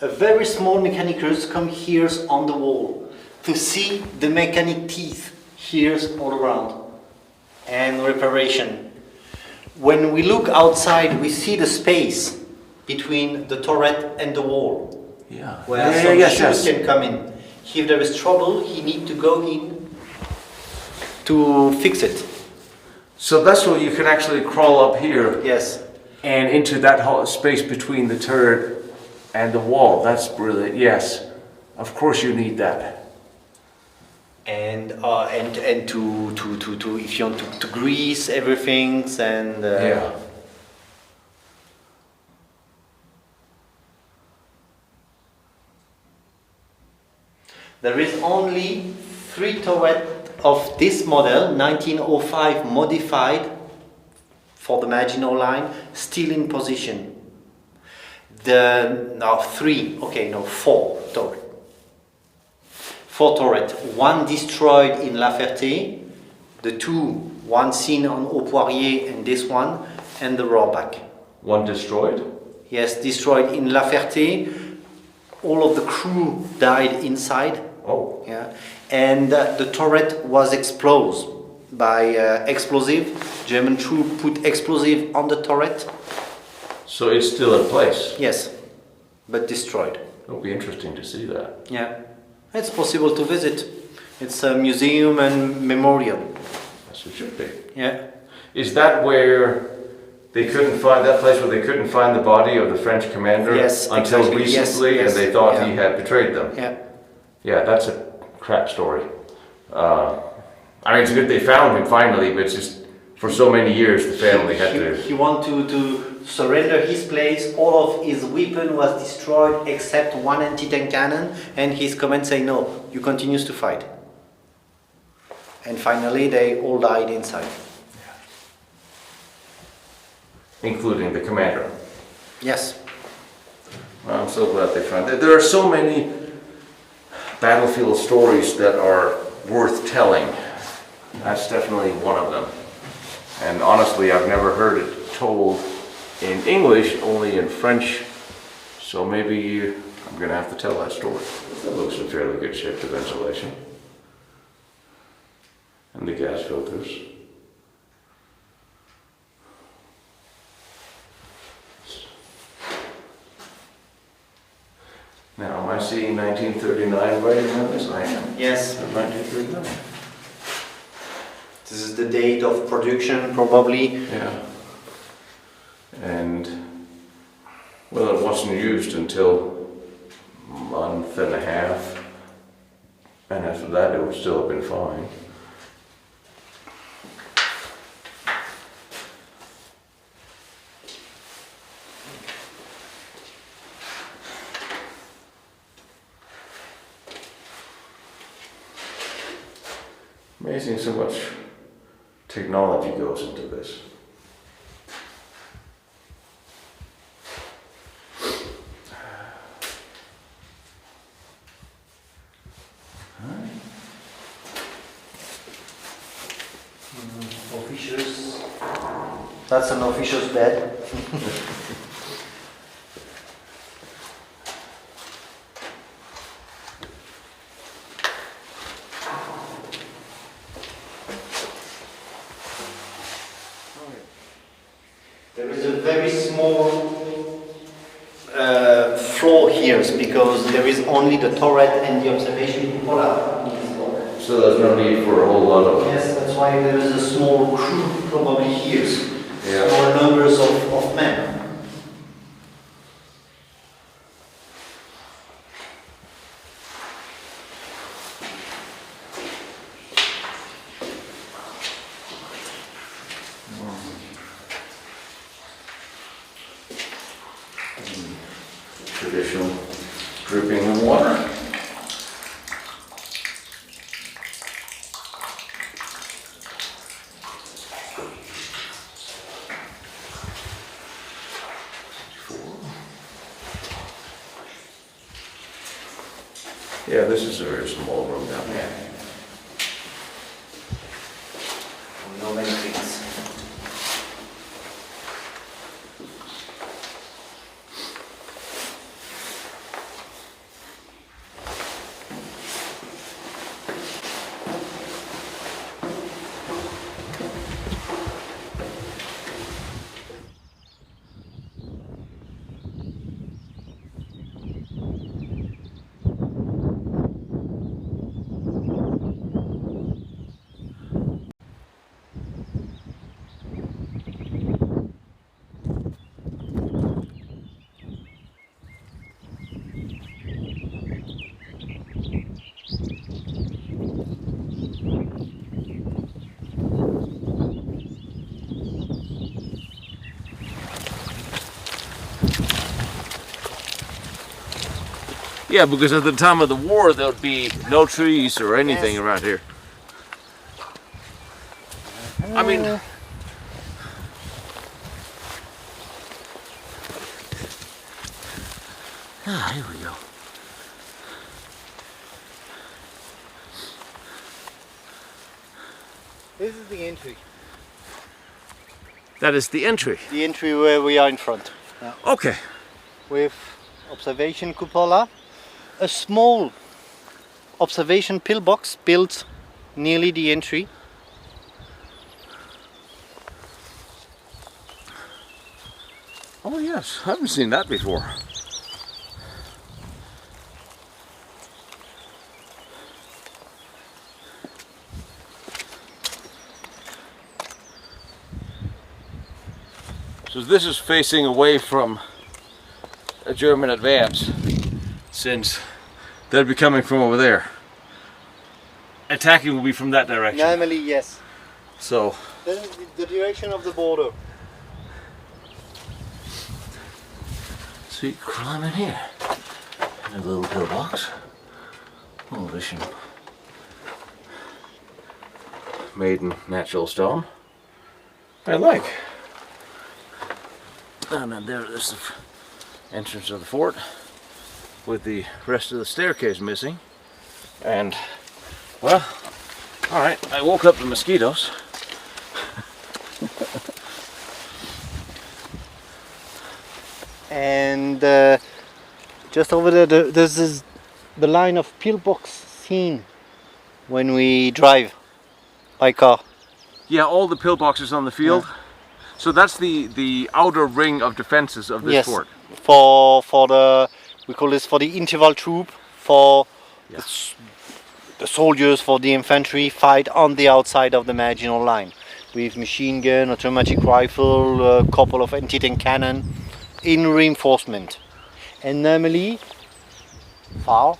A very small mechanicals come here on the wall to see the mechanic teeth here all around and reparation. When we look outside, we see the space between the turret and the wall. Yeah. Where some shoes can come in. If there is trouble, he need to go in to fix it. So that's where you can actually crawl up here. Yes. And into that space between the turret and the wall. That's brilliant. Yes, of course you need that. And to if you want to grease everything and yeah. There is only 3 turrets of this model, 1905 modified for the Maginot-line, still in position. Four turret. 4 turret. 1 destroyed in La Ferté, one seen on Au Poirier and this one, and the rollback. 1 destroyed? Yes, destroyed in La Ferté. All of the crew died inside. Oh. Yeah, and the turret was exploded by explosive. German troop put explosive on the turret. So it's still in place? Yes, but destroyed. It'll be interesting to see that. Yeah, it's possible to visit. It's a museum and memorial. That's what it should be. Yeah. Is that where they couldn't find, that place where they couldn't find the body of the French commander? Yes, until exactly. recently, Yes, and they thought yeah. he had betrayed them? Yeah. Yeah, that's a crap story. I mean, it's good they found him finally, but it's just for so many years the family had to... He wanted to surrender his place. All of his weapon was destroyed except 1 anti-tank cannon, and his command say no, you continues to fight. And finally they all died inside. Including the commander. Yes. Well, I'm so glad they found it. There are so many battlefield stories that are worth telling. That's definitely one of them. And honestly, I've never heard it told in English, only in French. So maybe I'm going to have to tell that story. That looks in fairly good shape, the ventilation. And the gas filters. Now, am I seeing 1939 writing on this? I am. Yes. 1939. This is the date of production, probably. Yeah. And, well, it wasn't used until a month and a half. And after that, it would still have been fine. Amazing so much technology goes into this. Officials. That's an official's bed. There is a very small floor here because there is only the turret and the observation cupola in this block. So there's no need for a whole lot of... Yes, that's why there is a small crew probably here. Yeah. Small numbers of men. Traditional dripping of water. Yeah, this is a very small room down there. No many things. Yeah, because at the time of the war, there would be no trees or anything around here. I mean, here we go. This is the entry. That is the entry. The entry where we are in front. Yeah. Okay. With observation cupola, a small observation pillbox built nearly the entry. Oh yes, I haven't seen that before. So this is facing away from a German advance, since they'll be coming from over there. Attacking will be from that direction. Normally, yes. So This is the direction of the border. so you climb in here. In a little pillbox. Munition. Made in natural stone. I like. And then there's the entrance of the fort with the rest of the staircase missing. And, well, alright, I woke up the mosquitoes. And just over there, there's the line of pillbox seen when we drive by car. Yeah, all the pillboxes on the field. Yeah. So that's the outer ring of defenses of this Yes, fort. for the, we call this for the interval troop, for Yeah. the the soldiers for the infantry fight on the outside of the Maginot Line with machine gun, automatic rifle, a couple of anti-tank cannon in reinforcement. And normally far,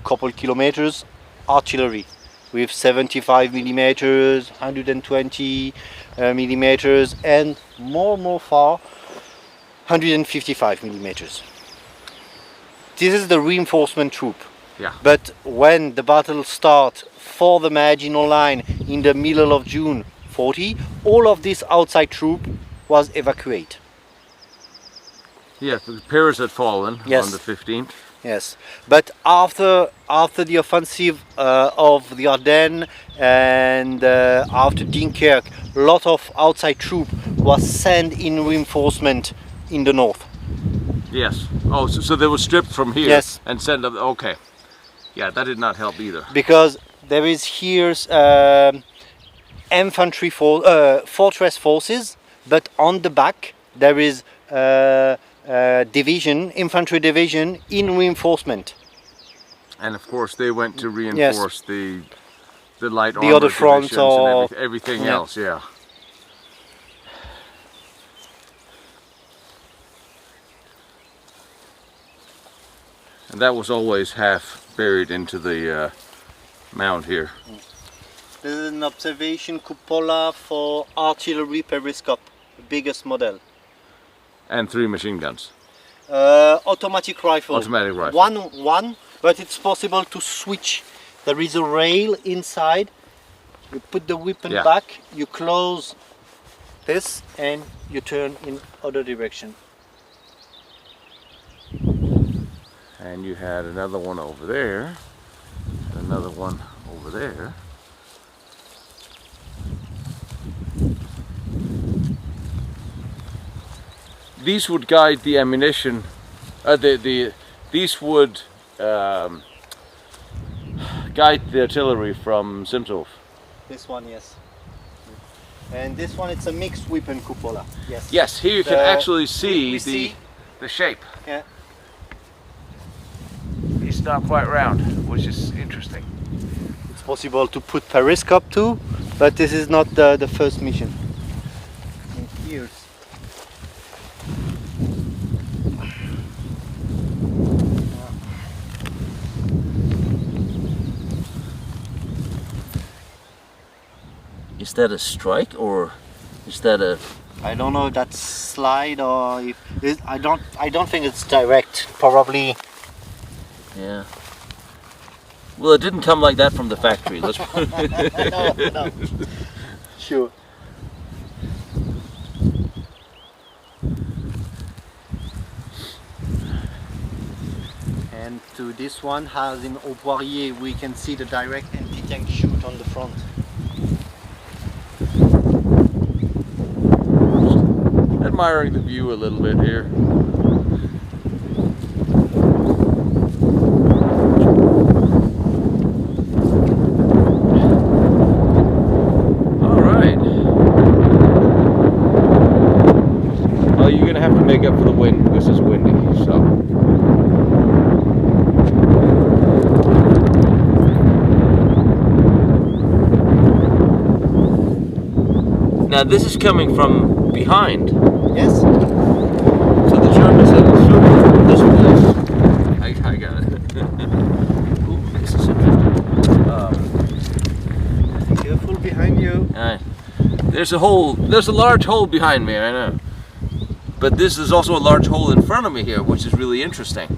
couple kilometers, artillery with 75 millimeters, 120 millimeters, and more far, 155 millimeters. This is the reinforcement troop. Yeah. But when the battle starts for the Maginot Line in the middle of June 40, all of this outside troop was evacuated. Yes, Paris had fallen Yes. on the 15th. Yes, but after the offensive of the Ardennes and after Dunkirk, a lot of outside troop was sent in reinforcement in the north. Yes. Oh, so they were stripped from here Yes. and sent up. Okay. Yeah, that did not help either. Because there is here infantry fortress forces, but on the back there is infantry division in reinforcement. And of course, they went to reinforce the light The other armored fronts divisions or- and everything Yeah. else. Yeah. And that was always half buried into the mound here. This is an observation cupola for artillery periscope, the biggest model. And 3 machine guns. Automatic rifle. Automatic rifle. One, but it's possible to switch. There is a rail inside. You put the weapon Yeah. back, you close this, and you turn in other direction. And you had another one over there. Another one over there. These would guide the ammunition. These would guide the artillery from Simshof. This one, yes. And this one, it's a mixed weapon cupola. Yes. Yes, here you can actually see we see- the shape. Yeah. It's not quite round, which is interesting. It's possible to put periscope too, but this is not the first mission. And here's Is that a strike or is that a? I don't know if that's slide or if I don't think it's direct. Probably. Yeah. Well, it didn't come like that from the factory. Let's. No. Sure. And to this one, as in Au Poirier, we can see the direct anti-tank shoot on the front. Admiring the view a little bit here. All right. Well, you're gonna have to make up for the wind because it's windy. So. Now this is coming from behind. Yes. So the Germans have assumed this was. I got it. Ooh, this is interesting. Careful behind you. There's a hole. There's a large hole behind me. I know. But this is also a large hole in front of me here, which is really interesting.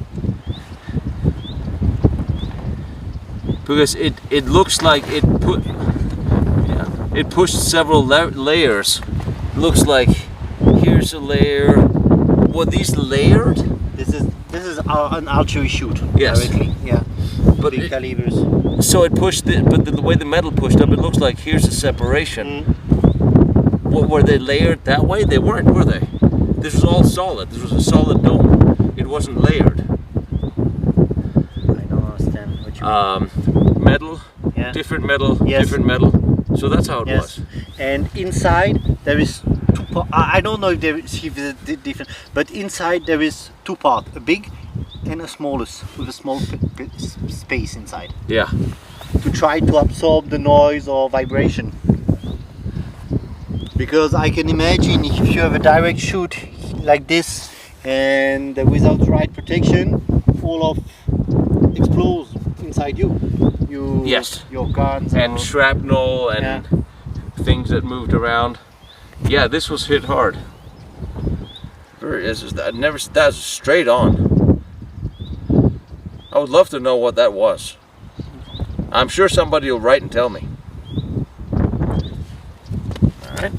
Because it looks like it pushed several layers. Looks like here's a layer. Were these layered? This is an archery shoot. Yes. Directly. Yeah. But Big it- calibers. So it pushed it, but the way the metal pushed up, it looks like here's a separation. What, were they layered that way? They weren't, were they? This was all solid. This was a solid dome. It wasn't layered. I don't understand what you mean. Metal, Yeah. different metal, Yes. different metal. So that's how it Yes. was. And inside there is two parts. I don't know if there is different, but inside there is two parts, a big antenna smallest with a small space inside Yeah. to try to absorb the noise or vibration. Because I can imagine if you have a direct shoot like this and without the right protection, all of explodes inside you. Yes. Your guns And shrapnel and things that moved around. Yeah, this was hit hard. That's straight on. I would love to know what that was. I'm sure somebody will write and tell me. All right.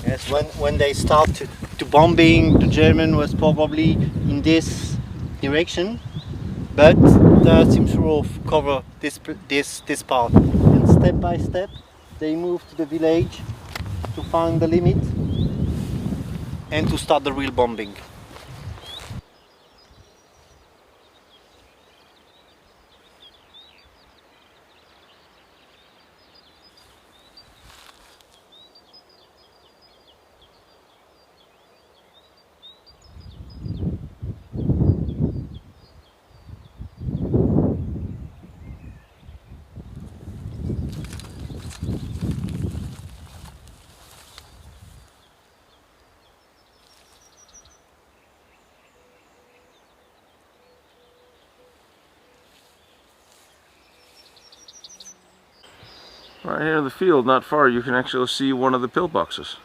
Yes, when they start to bombing, the German was probably in this direction, but the Simsurov cover this part, and step by step they move to the village to find the limit and to start the real bombing. Right here in the field, not far, you can actually see one of the pillboxes.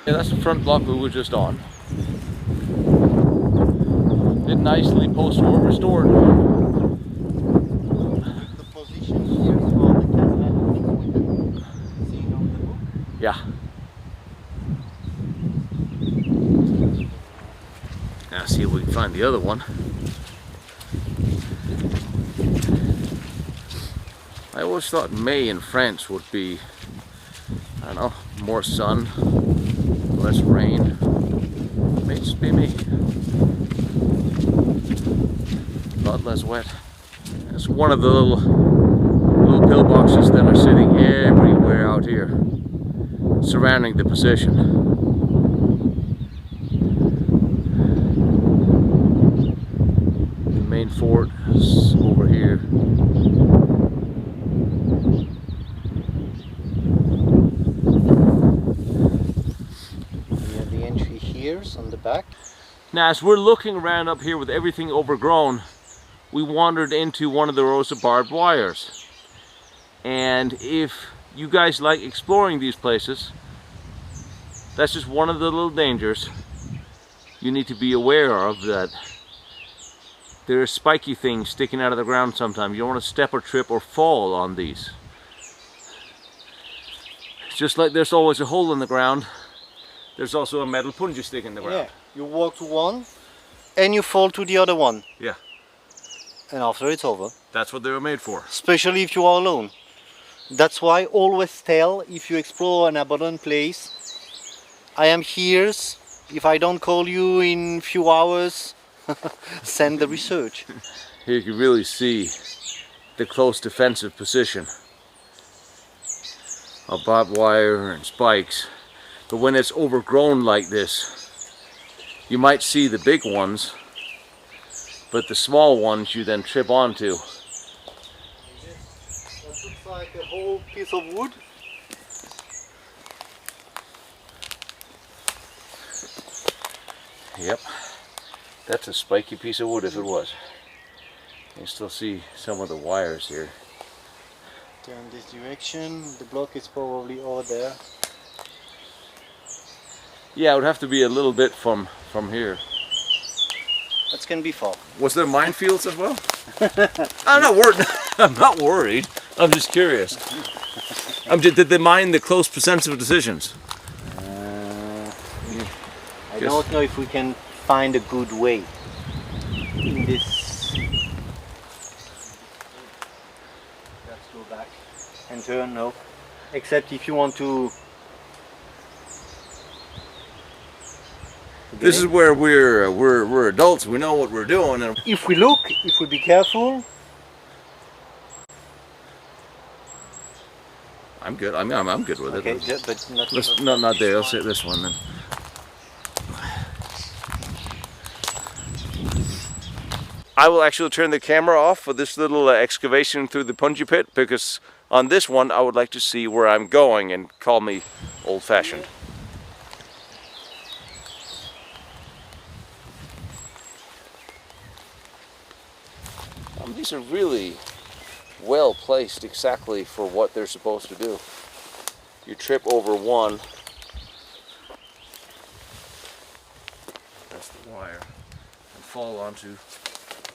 Yeah, that's the front block we were just on. It nicely post-war restored. The position here for the camera, we can see it on the book. Yeah. Now see if we can find the other one. I always thought May in France would be, I don't know, more sun, less rain. May just be me. A lot less wet. It's one of the little pillboxes that are sitting everywhere out here, surrounding the position. Main fort is over here. We have the entry here on the back. Now, as we're looking around up here with everything overgrown, we wandered into one of the rows of barbed wires. And if you guys like exploring these places, that's just one of the little dangers you need to be aware of, that there are spiky things sticking out of the ground sometimes. You don't want to step or trip or fall on these. Just like there's always a hole in the ground, there's also a metal punji stick in the ground. Yeah, you walk to one and you fall to the other one. Yeah. And after it's over. That's what they were made for. Especially if you are alone. That's why always tell, if you explore an abandoned place, I am here. If I don't call you in few hours, send the research. Here you can really see the close defensive position of barbed wire and spikes. But when it's overgrown like this, you might see the big ones, but the small ones you then trip onto. That looks like a whole piece of wood. Yep, that's a spiky piece of wood if it was. You still see some of the wires here. Turn this direction, the block is probably over there. Yeah, it would have to be a little bit from here. That can be far. Was there minefields as well? I'm not worried. I'm not worried. I'm just curious. Did they mine the close sensitive decisions? I don't know if we can find a good way in this. Let's go back and turn, no. Except if you want to This is where we're adults. We know what we're doing. And If we look, if we be careful, I'm good. I'm good with okay, it. but not. Let's not there. Let's hit this one then. I will actually turn the camera off for this little excavation through the punji pit, because on this one I would like to see where I'm going, and call me old-fashioned. These are really well placed exactly for what they're supposed to do. You trip over one, that's the wire, and fall onto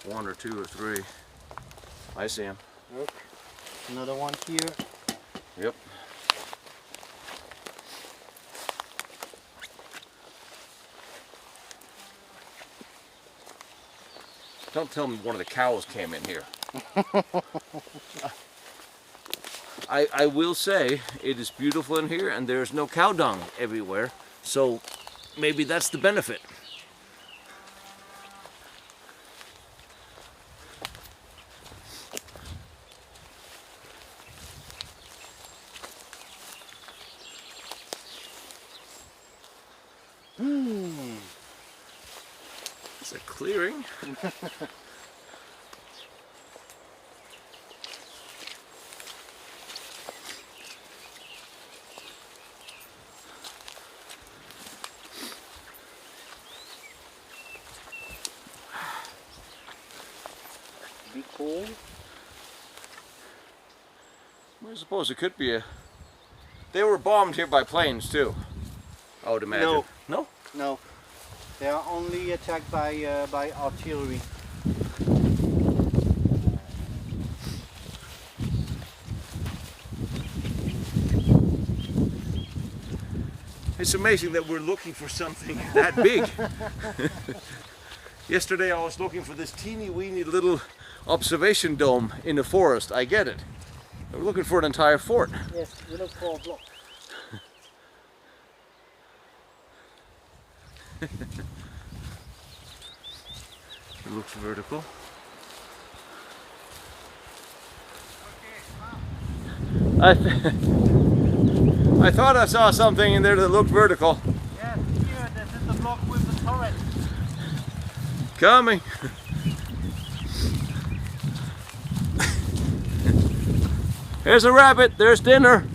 one or two or three. I see him. Look, another one here. Yep. Don't tell me one of the cows came in here. I will say it is beautiful in here, and there's no cow dung everywhere, so maybe that's the benefit. It's a clearing. Be cool. I suppose it could be a... They were bombed here by planes too, I would imagine. No. No? No, they are only attacked by artillery. It's amazing that we're looking for something that big. Yesterday I was looking for this teeny weeny little observation dome in the forest. I get it. We're looking for an entire fort. Yes, we look for a block. It looks vertical. I thought I saw something in there that looked vertical. Yes, here, this is the block with the turret. Coming. There's a rabbit, there's dinner.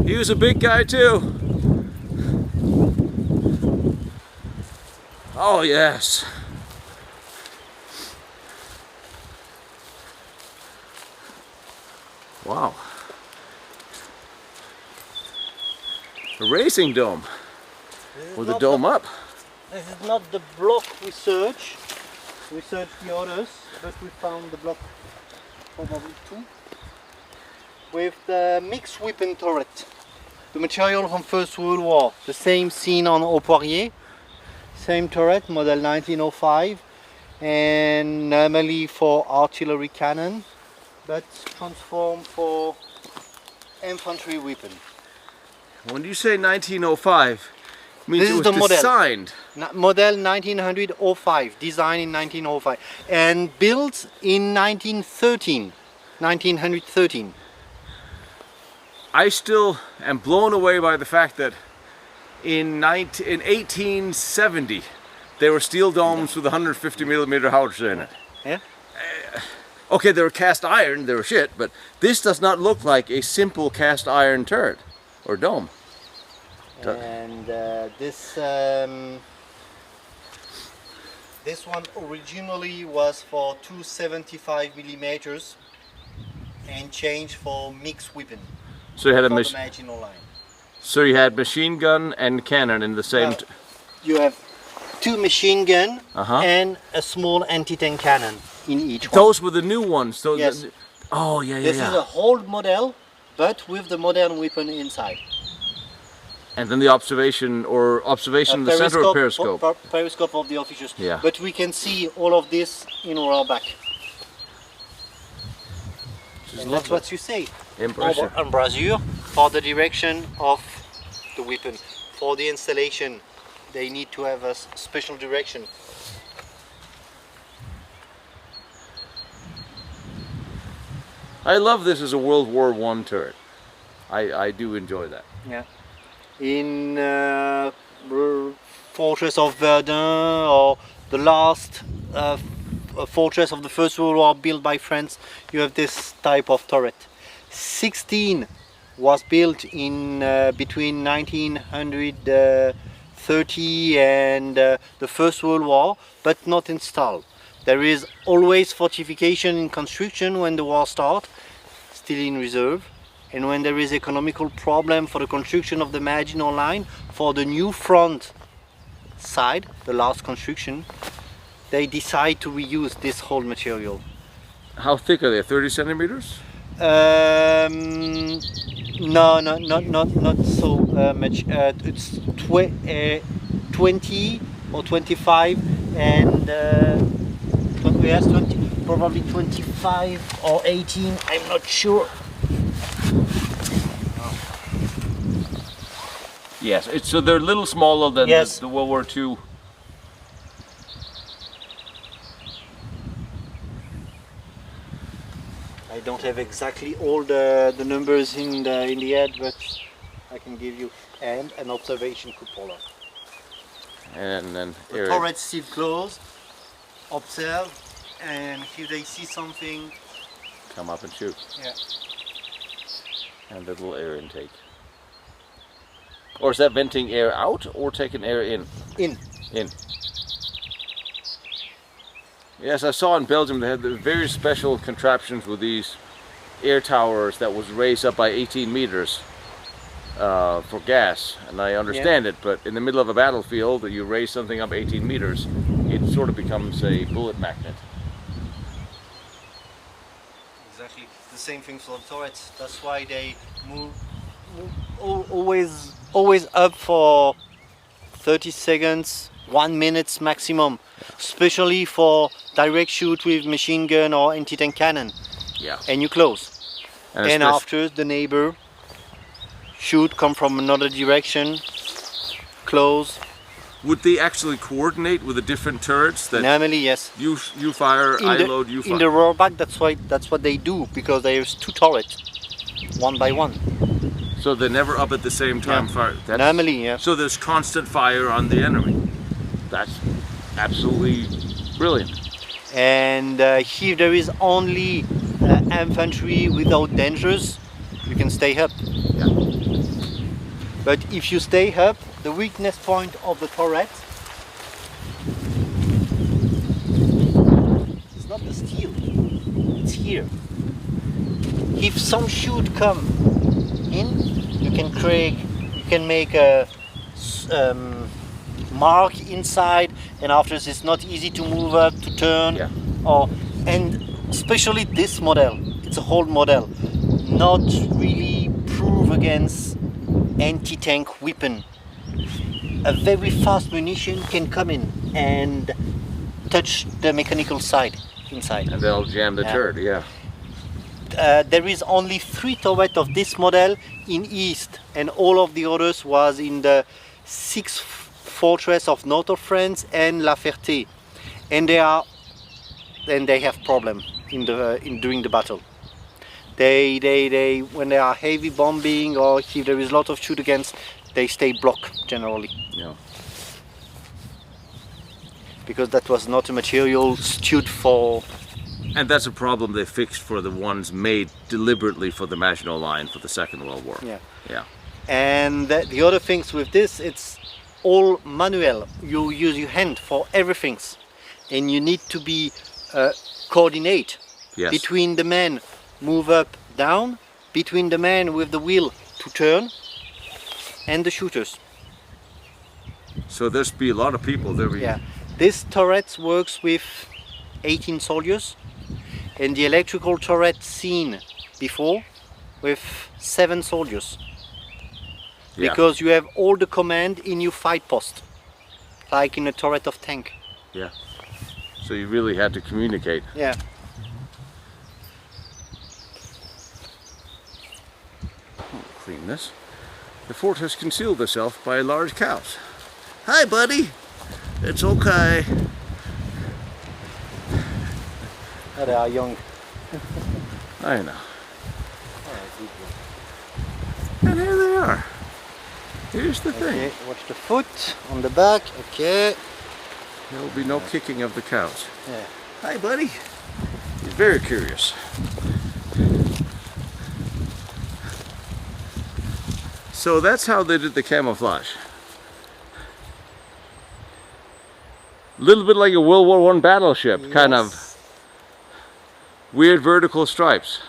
He was a big guy too. Oh yes. Wow. A racing dome. With the dome up. This is not the block we searched. We searched the others, but we found the block probably two. With the mixed weapon turret. The material from First World War. The same seen on Au Poirier. Same turret, model 1905. And normally for artillery cannon, but transformed for infantry weapon. When you say 1905, it means This it is was the model. designed. Model 1905, designed in 1905, and built in 1913. I still am blown away by the fact that in 1870 there were steel domes with 150mm howitzer in it. Yeah. Okay, they were cast iron, they were shit, but this does not look like a simple cast iron turret or dome. And this one originally was for 275mm and changed for mixed weapon. So you had a for the Maginot-line. So you had machine gun and cannon in the same. You have two machine gun and a small anti-tank cannon in each one. Those were the new ones. Those, Yes. Oh yeah, yeah, This yeah. is a old model, but with the modern weapon inside. And then the observation in the center of periscope. Periscope of the officers. Yeah. But we can see all of this in our back. And that's what you say. Impressive. Embrasure for the direction of the weapon. for the installation, they need to have a special direction. I love this as a World War I turret. I do enjoy that. Yeah. In Fortress of Verdun, or the last fortress of the First World War built by France, you have this type of turret. 16 was built in between 1930 and the First World War, but not installed. There is always fortification in construction when the war starts, still in reserve. And when there is economical problem for the construction of the Maginot line, for the new front side, the last construction, they decide to reuse this whole material. How thick are they? 30 centimeters? No, not so much. It's 20 or 25, and yes, 20, probably 25 or 18. I'm not sure. Yes, so they're a little smaller than Yes. the World War II. I don't have exactly all the numbers in the head, but I can give you an observation cupola. And then The turret still closed, observe, and if they see something, come up and shoot. yeah. And the little air intake. Or is that venting air out or taking air in? In. In. Yes, I saw in Belgium they had the very special contraptions with these air towers that was raised up by 18 meters for gas. And I understand it, but in the middle of a battlefield, you raise something up 18 meters, it sort of becomes a bullet magnet. Exactly. The same thing for the turrets. That's why they move always up for 30 seconds, 1 minute maximum, especially for direct shoot with machine gun or anti-tank cannon. Yeah. And you close. And especially- after the neighbor shoot come from another direction, close. Would they actually coordinate with the different turrets that Normally, yes. you fire, I load, you fire? In the rollback, that's what they do, because there's two turrets, one by one. So they're never up at the same time. Yeah. Fire. Normally, yeah. So there's constant fire on the enemy. That's absolutely brilliant. And if there is only infantry without dangers, you can stay up. Yeah. But if you stay up, the weakness point of the turret is not the steel, it's here. If some shoot come in, you can make a mark inside, and after it's not easy to move up, to turn. Yeah. And especially this model, it's a whole model, not really proof against anti-tank weapon. A very fast munition can come in and touch the mechanical side inside. And they'll jam the turret, yeah. There is only 3 turrets of this model in East, and all of the others was in the 6th fortress of north of France and La Ferté, and they have problem during the battle. They when there are heavy bombing or if there is a lot of shoot against, they stay blocked generally. Yeah. Because that was not a material suited for. And that's a problem they fixed for the ones made deliberately for the Maginot Line for the Second World War. Yeah. Yeah. And the other things with this, it's all manual. You use your hand for everything, and you need to be coordinate between the men move up, down, between the man with the wheel to turn, and the shooters. So there's be a lot of people there. Yeah. This turret works with 18 soldiers, and the electrical turret seen before with 7 soldiers. Yeah. Because you have all the command in your fight post, like in a turret of tank. Yeah. So you really had to communicate. Yeah. Clean this. the fort has concealed itself by large cows. Hi, buddy. It's okay. Oh, they are young. I know. And here they are. Here's the thing. Okay, watch the foot on the back. Okay. There will be no kicking of the cows. Yeah. Hi, buddy. He's very curious. So that's how they did the camouflage. A little bit like a World War I battleship, kind of weird vertical stripes.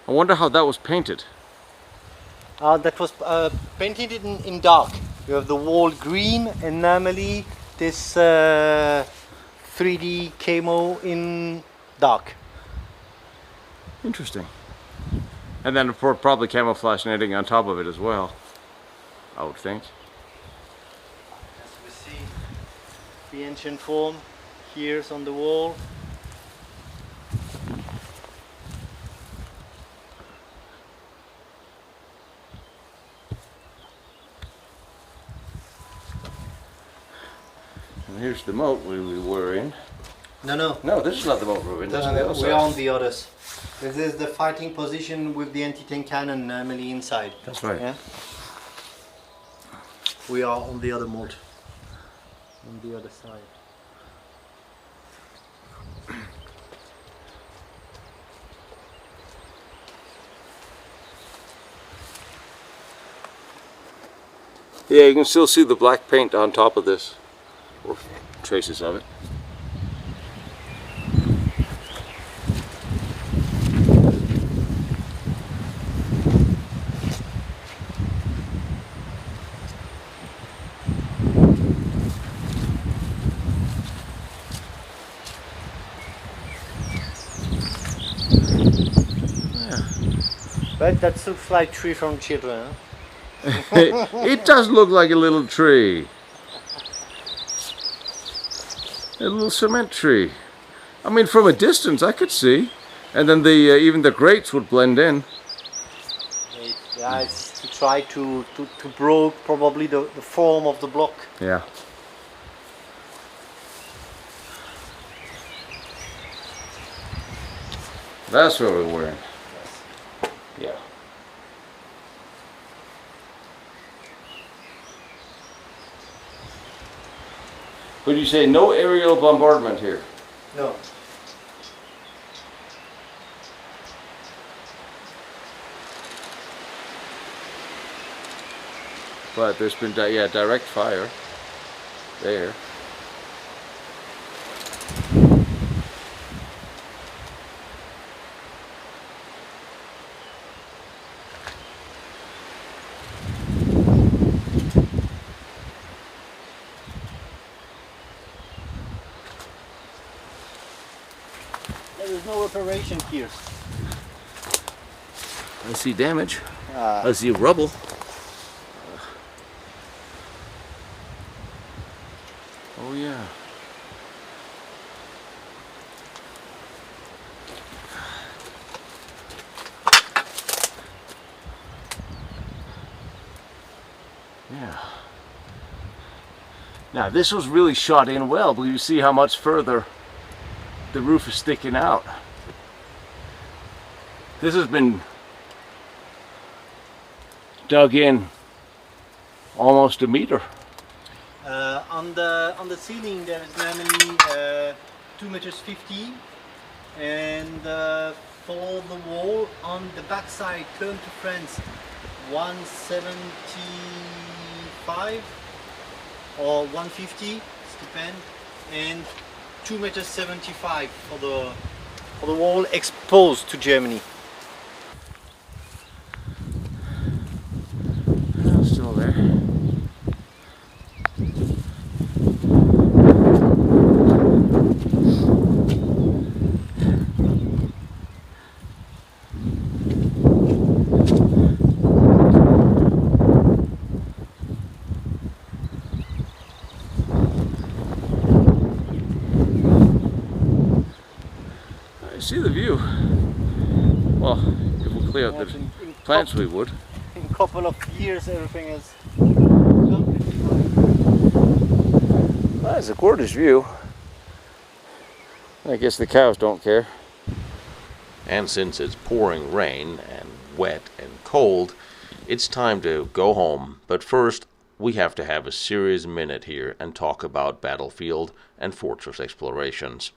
I wonder how that was painted. That was painted in dark. You have the wall green, and normally this 3D camo in dark. Interesting. And then probably camouflage netting on top of it as well, I would think. As we see the ancient form here on the wall. And here's the moat we were in. No. No, this is not the moat we were in. This is the other We side. are on the others. This is the fighting position with the anti-tank cannon normally inside. That's right. Yeah. We are on the other moat. On the other side. Yeah, you can still see the black paint on top of this, or traces of it. But that looks like tree from children. Huh? It does look like a little tree. A little cement tree. I mean, from a distance I could see. And then even the grates would blend in. Yeah, it's to try to broke probably the form of the block. Yeah. That's what we're wearing. Yeah. But you say no aerial bombardment here? No. But there's been direct fire there. There's no reparation here. I see damage. I see rubble. Oh yeah. Yeah. Now this was really shot in well, but you see how much further the roof is sticking out. This has been dug in almost a meter. On the ceiling there is normally 2.50 meters, and for the wall on the back side turn to France 175 or 150, it depends, and 2.75 meters for the wall exposed to Germany. Still there. I see the view. Well, if we clear out the plants we would. In couple of years everything is. That's a gorgeous view. I guess the cows don't care. And since it's pouring rain and wet and cold, it's time to go home. But first, we have to have a serious minute here and talk about battlefield and fortress explorations.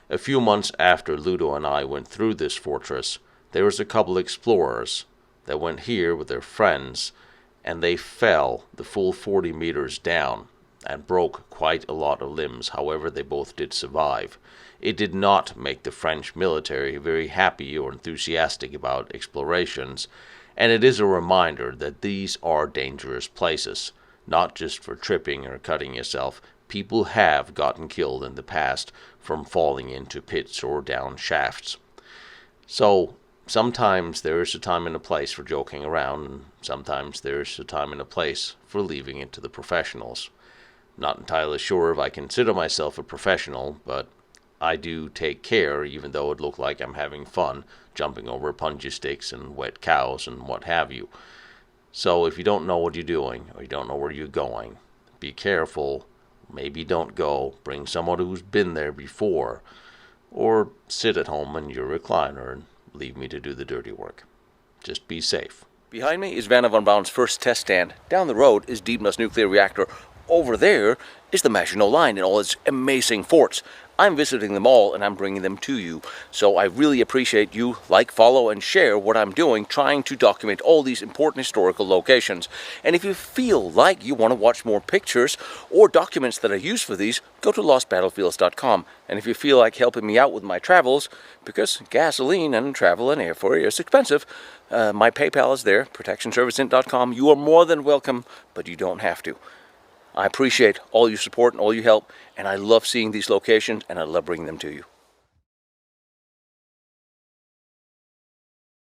A few months after Ludo and I went through this fortress, there was a couple explorers that went here with their friends, and they fell the full 40 meters down and broke quite a lot of limbs. However, they both did survive. It did not make the French military very happy or enthusiastic about explorations, and it is a reminder that these are dangerous places, not just for tripping or cutting yourself. People have gotten killed in the past from falling into pits or down shafts. So sometimes there is a time and a place for joking around, and sometimes there is a time and a place for leaving it to the professionals. Not entirely sure if I consider myself a professional, but I do take care, even though it looked like I'm having fun jumping over punji sticks and wet cows and what have you. So if you don't know what you're doing, or you don't know where you're going, be careful. Maybe don't go. Bring someone who's been there before. Or sit at home in your recliner and leave me to do the dirty work. Just be safe. Behind me is Vanna von Braun's first test stand. Down the road is Diebner's nuclear reactor. Over there is the Maginot-line and all its amazing forts. I'm visiting them all and I'm bringing them to you. So I really appreciate you like, follow, and share what I'm doing, trying to document all these important historical locations. And if you feel like you want to watch more pictures or documents that I use for these, go to lostbattlefields.com. And if you feel like helping me out with my travels, because gasoline and travel and airfare is expensive, my PayPal is there, protectionserviceint.com. You are more than welcome, but you don't have to. I appreciate all your support and all your help, and I love seeing these locations, and I love bringing them to you.